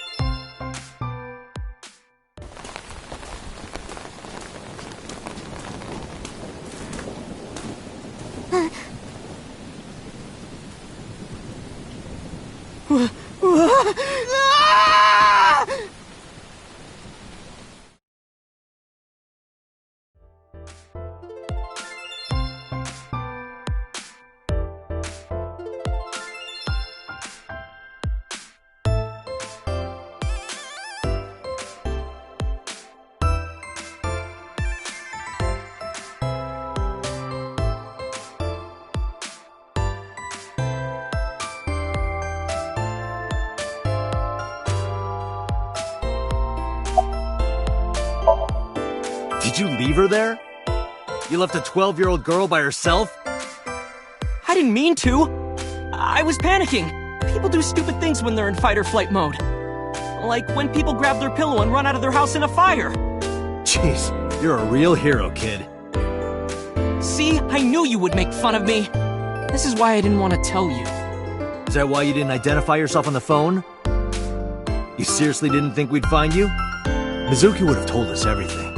Speaker 6: Did you leave her there? You left a 12-year-old girl by herself?
Speaker 1: I didn't mean to. I was panicking. People do stupid things when they're in fight or flight mode. Like when people grab their pillow and run out of their house in a fire.
Speaker 6: Jeez, you're a real hero, kid.
Speaker 1: See, I knew you would make fun of me. This is why I didn't want to tell you.
Speaker 6: Is that why you didn't identify yourself on the phone? You seriously didn't think we'd find you? Mizuki would have told us everything.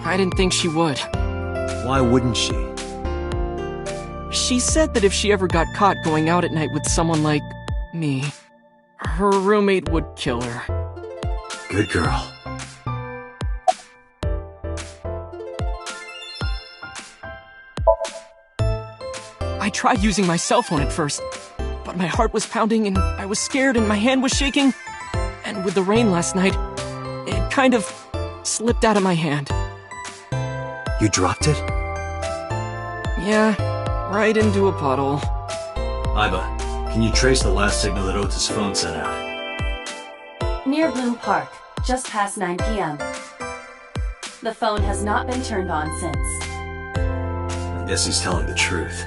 Speaker 1: I didn't think she would.
Speaker 6: Why wouldn't she?
Speaker 1: She said that if she ever got caught going out at night with someone like me. Her roommate would kill her.
Speaker 6: Good girl.
Speaker 1: I tried using my cell phone at first, but my heart was pounding and I was scared and my hand was shaking. And with the rain last night, it kind of slipped out of my hand.
Speaker 6: You dropped it?
Speaker 1: Yeah, right into a puddle.
Speaker 6: Iba, can you trace the last signal that Ota's phone sent out?
Speaker 5: Near Bloom Park, just past 9 p.m. The phone has not been turned on since.
Speaker 6: I guess he's telling the truth.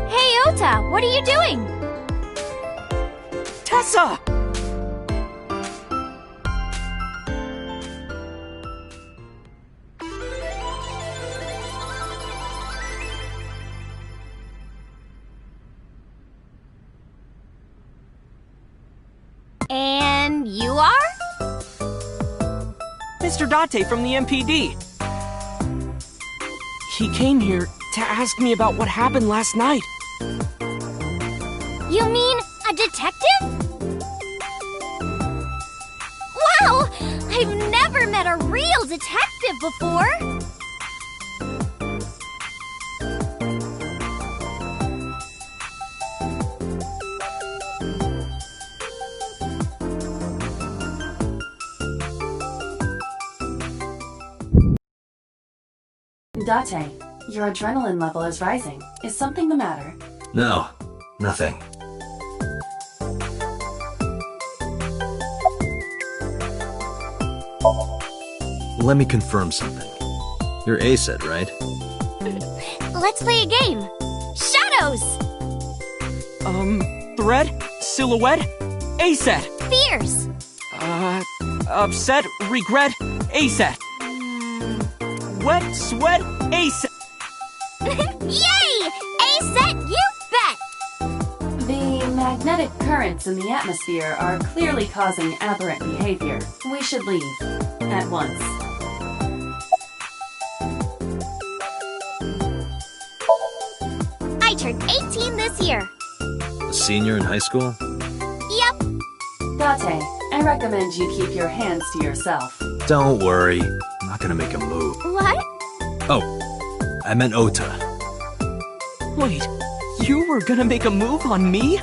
Speaker 10: Hey, Ota, what are you doing?
Speaker 1: Tessa!
Speaker 10: And you are?
Speaker 1: Mr. Date from the MPD. He came here to ask me about what happened last night.
Speaker 10: You mean a detective? Wow! I've never met a real detective before!
Speaker 5: Date, your adrenaline level is rising. Is something the matter?
Speaker 6: No, nothing. Let me confirm something. You're ASET, right?
Speaker 10: Let's play a game. Shadows!
Speaker 1: Thread? Silhouette? ASET!
Speaker 10: Fears!
Speaker 1: Upset? Regret? ASET! Wet? Sweat? ASET!
Speaker 10: Yay! ASET, you bet!
Speaker 5: The magnetic currents in the atmosphere are clearly causing aberrant behavior. We should leave. At once.
Speaker 10: I turned 18 this year.
Speaker 6: A senior in high school?
Speaker 10: Yep.
Speaker 5: Date, I recommend you keep your hands to yourself.
Speaker 6: Don't worry. I'm not gonna make a move.
Speaker 10: What?
Speaker 6: Oh, I meant Ota.
Speaker 1: Wait, you were gonna make a move on me?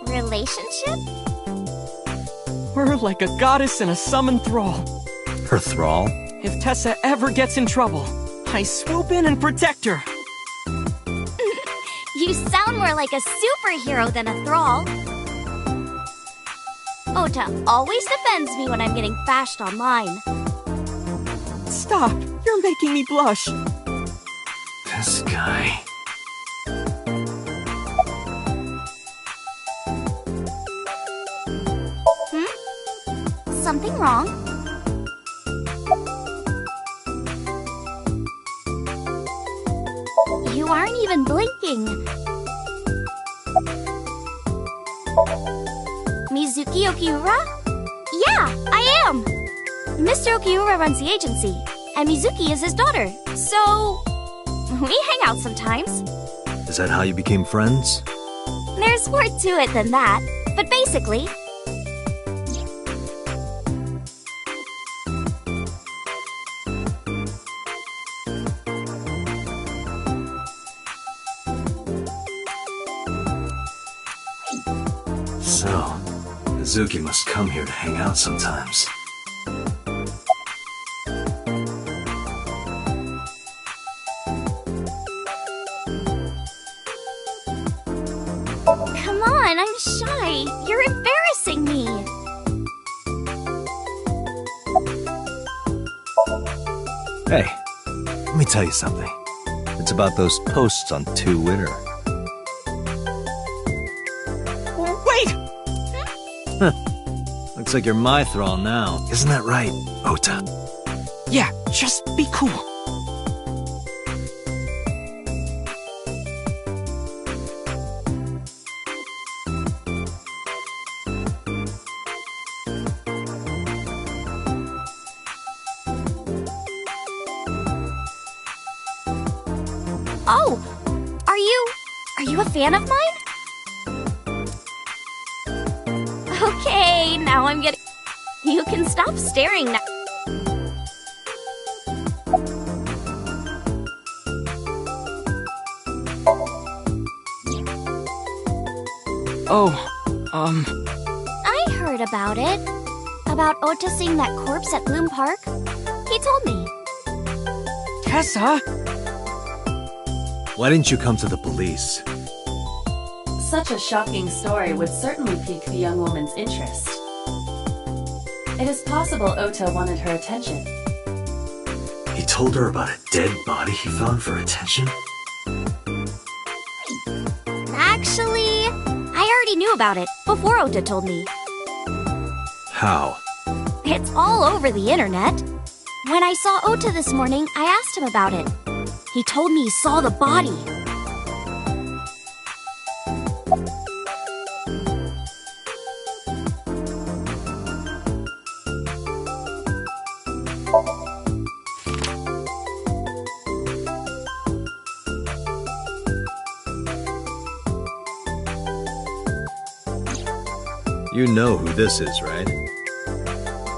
Speaker 10: Relationship?
Speaker 1: We're like a goddess and a summoned thrall.
Speaker 6: Her thrall?
Speaker 1: If Tessa ever gets in trouble, I swoop in and protect her.
Speaker 10: You sound more like a superhero than a thrall. Ota always defends me when I'm getting bashed online.
Speaker 1: Stop! You're making me blush.
Speaker 6: This guy.
Speaker 10: Something wrong? You aren't even blinking. Mizuki Okiura? Yeah, I am! Mr. Okiura runs the agency, and Mizuki is his daughter, so we hang out sometimes.
Speaker 6: Is that how you became friends?
Speaker 10: There's more to it than that, but basically...
Speaker 6: So, Mizuki must come here to hang out sometimes.
Speaker 10: Come on, I'm shy. You're embarrassing me.
Speaker 6: Hey, let me tell you something. It's about those posts on Twitter.
Speaker 1: Wait!
Speaker 6: Looks like you're my thrall now. Isn't that right, Ota?
Speaker 1: Yeah, just be cool.
Speaker 10: Oh, are you a fan of mine? Okay, now I'm getting... You can stop staring now. I heard about it. About Ota seeing that corpse at Bloom Park. He told me.
Speaker 1: Tessa?
Speaker 6: Why didn't you come to the police?
Speaker 5: Such a shocking story would certainly pique the young woman's interest. It is possible Ota wanted her attention.
Speaker 4: He told her about a dead body he found for attention?
Speaker 10: Actually, I already knew about it before Ota told me.
Speaker 6: How?
Speaker 10: It's all over the internet. When I saw Ota this morning, I asked him about it. He told me he saw the body.
Speaker 6: You know who this is, right?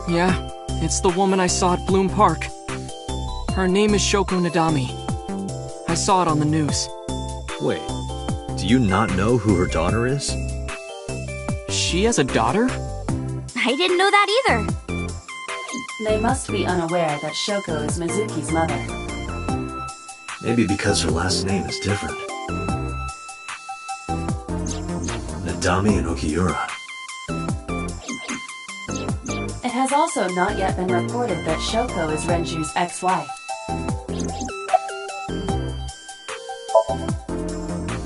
Speaker 1: Yeah, it's the woman I saw at Bloom Park. Her name is Shoko Nadami. I saw it on the news.
Speaker 6: Wait, do you not know who her daughter is?
Speaker 1: She has a daughter?
Speaker 10: I didn't know that either.
Speaker 5: They must be unaware that Shoko is Mizuki's mother.
Speaker 4: Maybe because her last name is different. Nadami and Okiura.
Speaker 5: It has also not yet been reported that Shoko is Renju's ex-wife.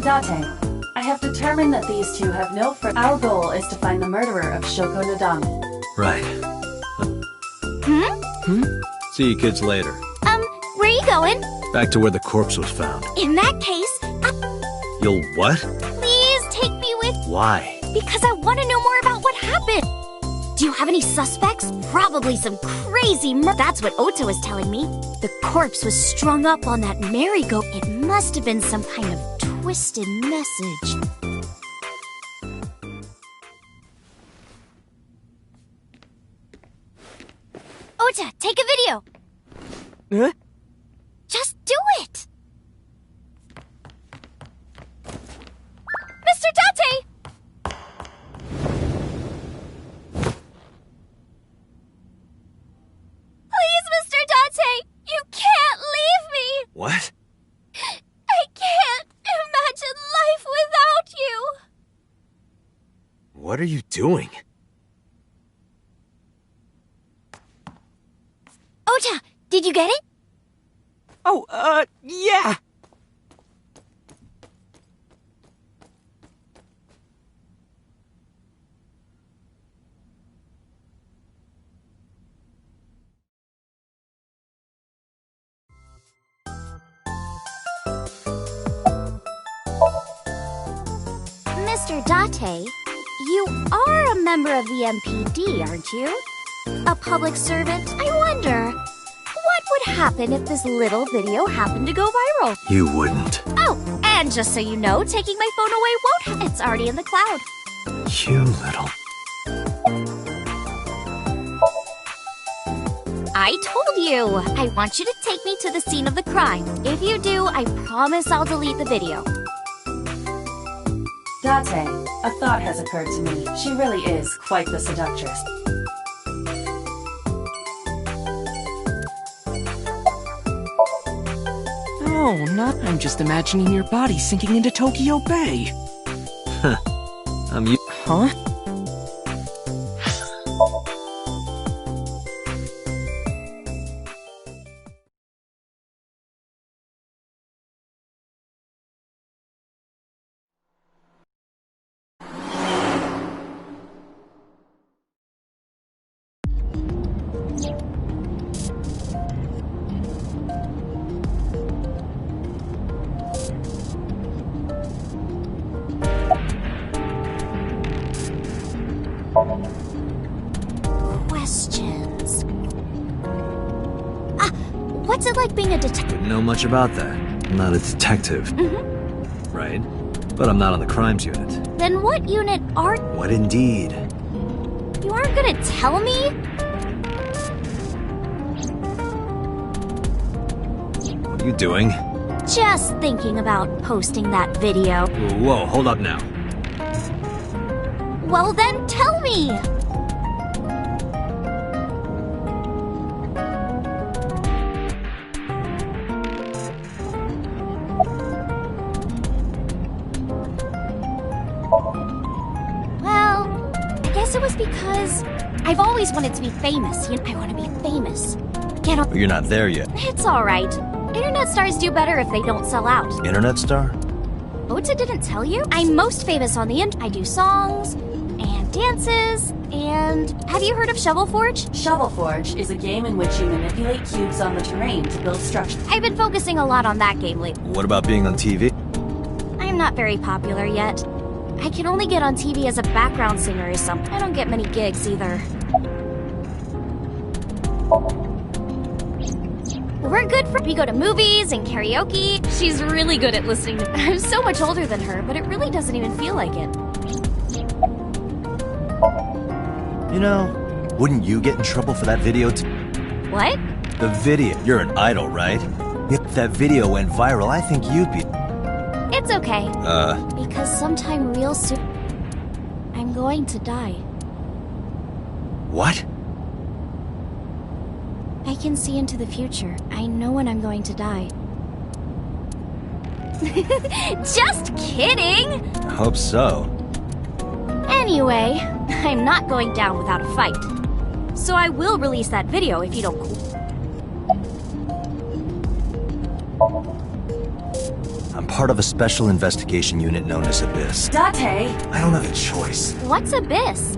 Speaker 5: Date, I have determined that these two have no Our goal is to find the murderer of Shoko Nadami.
Speaker 4: Right.
Speaker 6: See you kids later.
Speaker 10: Where are you going?
Speaker 6: Back to where the corpse was found.
Speaker 10: In that case,
Speaker 6: You'll what?
Speaker 10: please take me with...
Speaker 6: Why?
Speaker 10: Because I want to know more about what happened. Do you have any suspects? Probably some crazy That's what Ota was telling me. The corpse was strung up on that merry-go. It must have been some kind of twisted message. Ota, take a video.
Speaker 1: Huh?
Speaker 10: Just do it. Mr. Date! Please, Mr. Date! You can't leave me!
Speaker 6: What?
Speaker 10: I can't imagine life without you!
Speaker 6: What are you doing?
Speaker 10: Ota, did you get it?
Speaker 1: Oh, yeah!
Speaker 10: Mr. Date, you are a member of the MPD, aren't you? A public servant? I wonder, what would happen if this little video happened to go viral?
Speaker 4: You wouldn't.
Speaker 10: Oh, and just so you know, taking my phone away won't it's already in the cloud.
Speaker 4: You little...
Speaker 10: I told you! I want you to take me to the scene of the crime. If you do, I promise I'll delete the video.
Speaker 5: Date, a thought has occurred to me. She really is quite the seductress.
Speaker 1: Oh, not... I'm just imagining your body sinking into Tokyo Bay. Huh?
Speaker 10: Questions. What's it like being a detective?
Speaker 6: Didn't know much about that. I'm not a detective. Right? But I'm not on the crimes unit.
Speaker 10: Then what unit are...
Speaker 6: What indeed?
Speaker 10: You aren't gonna tell me?
Speaker 6: What are you doing?
Speaker 10: Just thinking about posting that video.
Speaker 6: Whoa, hold up now.
Speaker 10: Well then, tell me! Well, I guess it was because I've always wanted to be famous. I want to be famous. Get on...
Speaker 6: You're not there yet.
Speaker 10: It's alright. Internet stars do better if they don't sell out.
Speaker 6: Internet star?
Speaker 10: Ota didn't tell you? I'm most famous on the I do songs, and dances, and... Have you heard of Shovel Forge?
Speaker 5: Shovel Forge is a game in which you manipulate cubes on the terrain to build structures.
Speaker 10: I've been focusing a lot on that game lately.
Speaker 6: What about being on TV?
Speaker 10: I'm not very popular yet. I can only get on TV as a background singer or something. I don't get many gigs either. We're good for... We go to movies and karaoke. She's really good at listening to... I'm so much older than her, but it really doesn't even feel like it.
Speaker 6: You know, wouldn't you get in trouble for that video
Speaker 10: What?
Speaker 6: The video. You're an idol, right? If that video went viral, I think you'd be...
Speaker 10: It's okay. Because sometime real soon... I'm going to die.
Speaker 6: What?
Speaker 10: I can see into the future. I know when I'm going to die. Just kidding!
Speaker 6: I hope so.
Speaker 10: Anyway, I'm not going down without a fight. So I will release that video if you don't...
Speaker 6: I'm part of a special investigation unit known as Abyss.
Speaker 5: Date!
Speaker 6: I don't have a choice.
Speaker 10: What's Abyss?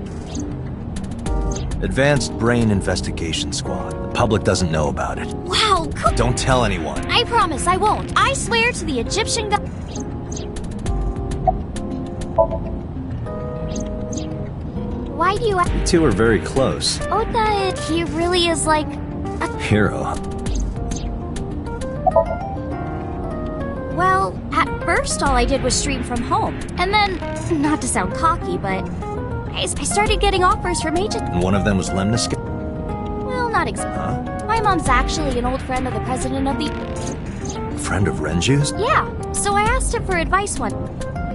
Speaker 6: Advanced Brain Investigation Squad. The public doesn't know about it.
Speaker 10: Wow, cool.
Speaker 6: Don't tell anyone.
Speaker 10: I promise I won't. I swear to the Egyptian god... Why do you...
Speaker 6: You two are very close.
Speaker 10: Ota, he really is like... a
Speaker 6: hero.
Speaker 10: Well, at first all I did was stream from home. And then, not to sound cocky, but... I started getting offers from agents.
Speaker 6: And one of them was Lemnis?
Speaker 10: Well, not exactly. My mom's actually an old friend of the president of the...
Speaker 6: Friend of Renju's?
Speaker 10: Yeah, so I asked him for advice one.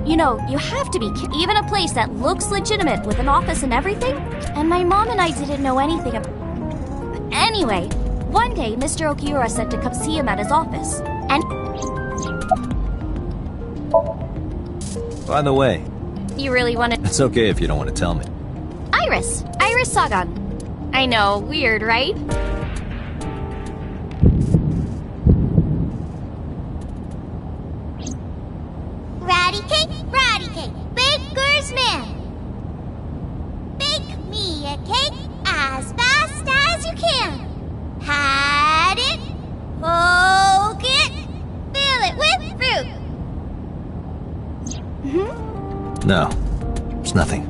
Speaker 10: You know, you have to be even a place that looks legitimate with an office and everything. And my mom and I didn't know anything about... Anyway, one day Mr. Okiura said to come see him at his office. And...
Speaker 6: By the way...
Speaker 10: You really want to...
Speaker 6: It's okay if you don't want to tell me.
Speaker 10: Iris Sagan. I know, weird, right?
Speaker 11: Ratty cake, baker's man. Bake me a cake as fast as you can. Pat it, poke it, fill it with fruit.
Speaker 6: No, there's nothing.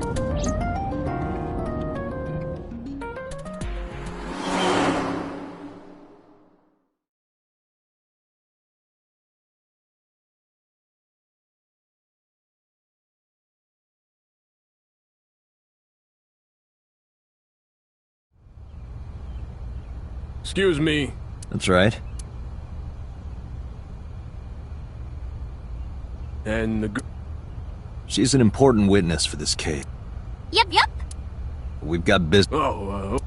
Speaker 2: Excuse me.
Speaker 6: That's right.
Speaker 2: And the...
Speaker 6: She's an important witness for this case.
Speaker 10: Yep.
Speaker 6: We've got business.
Speaker 2: Oh,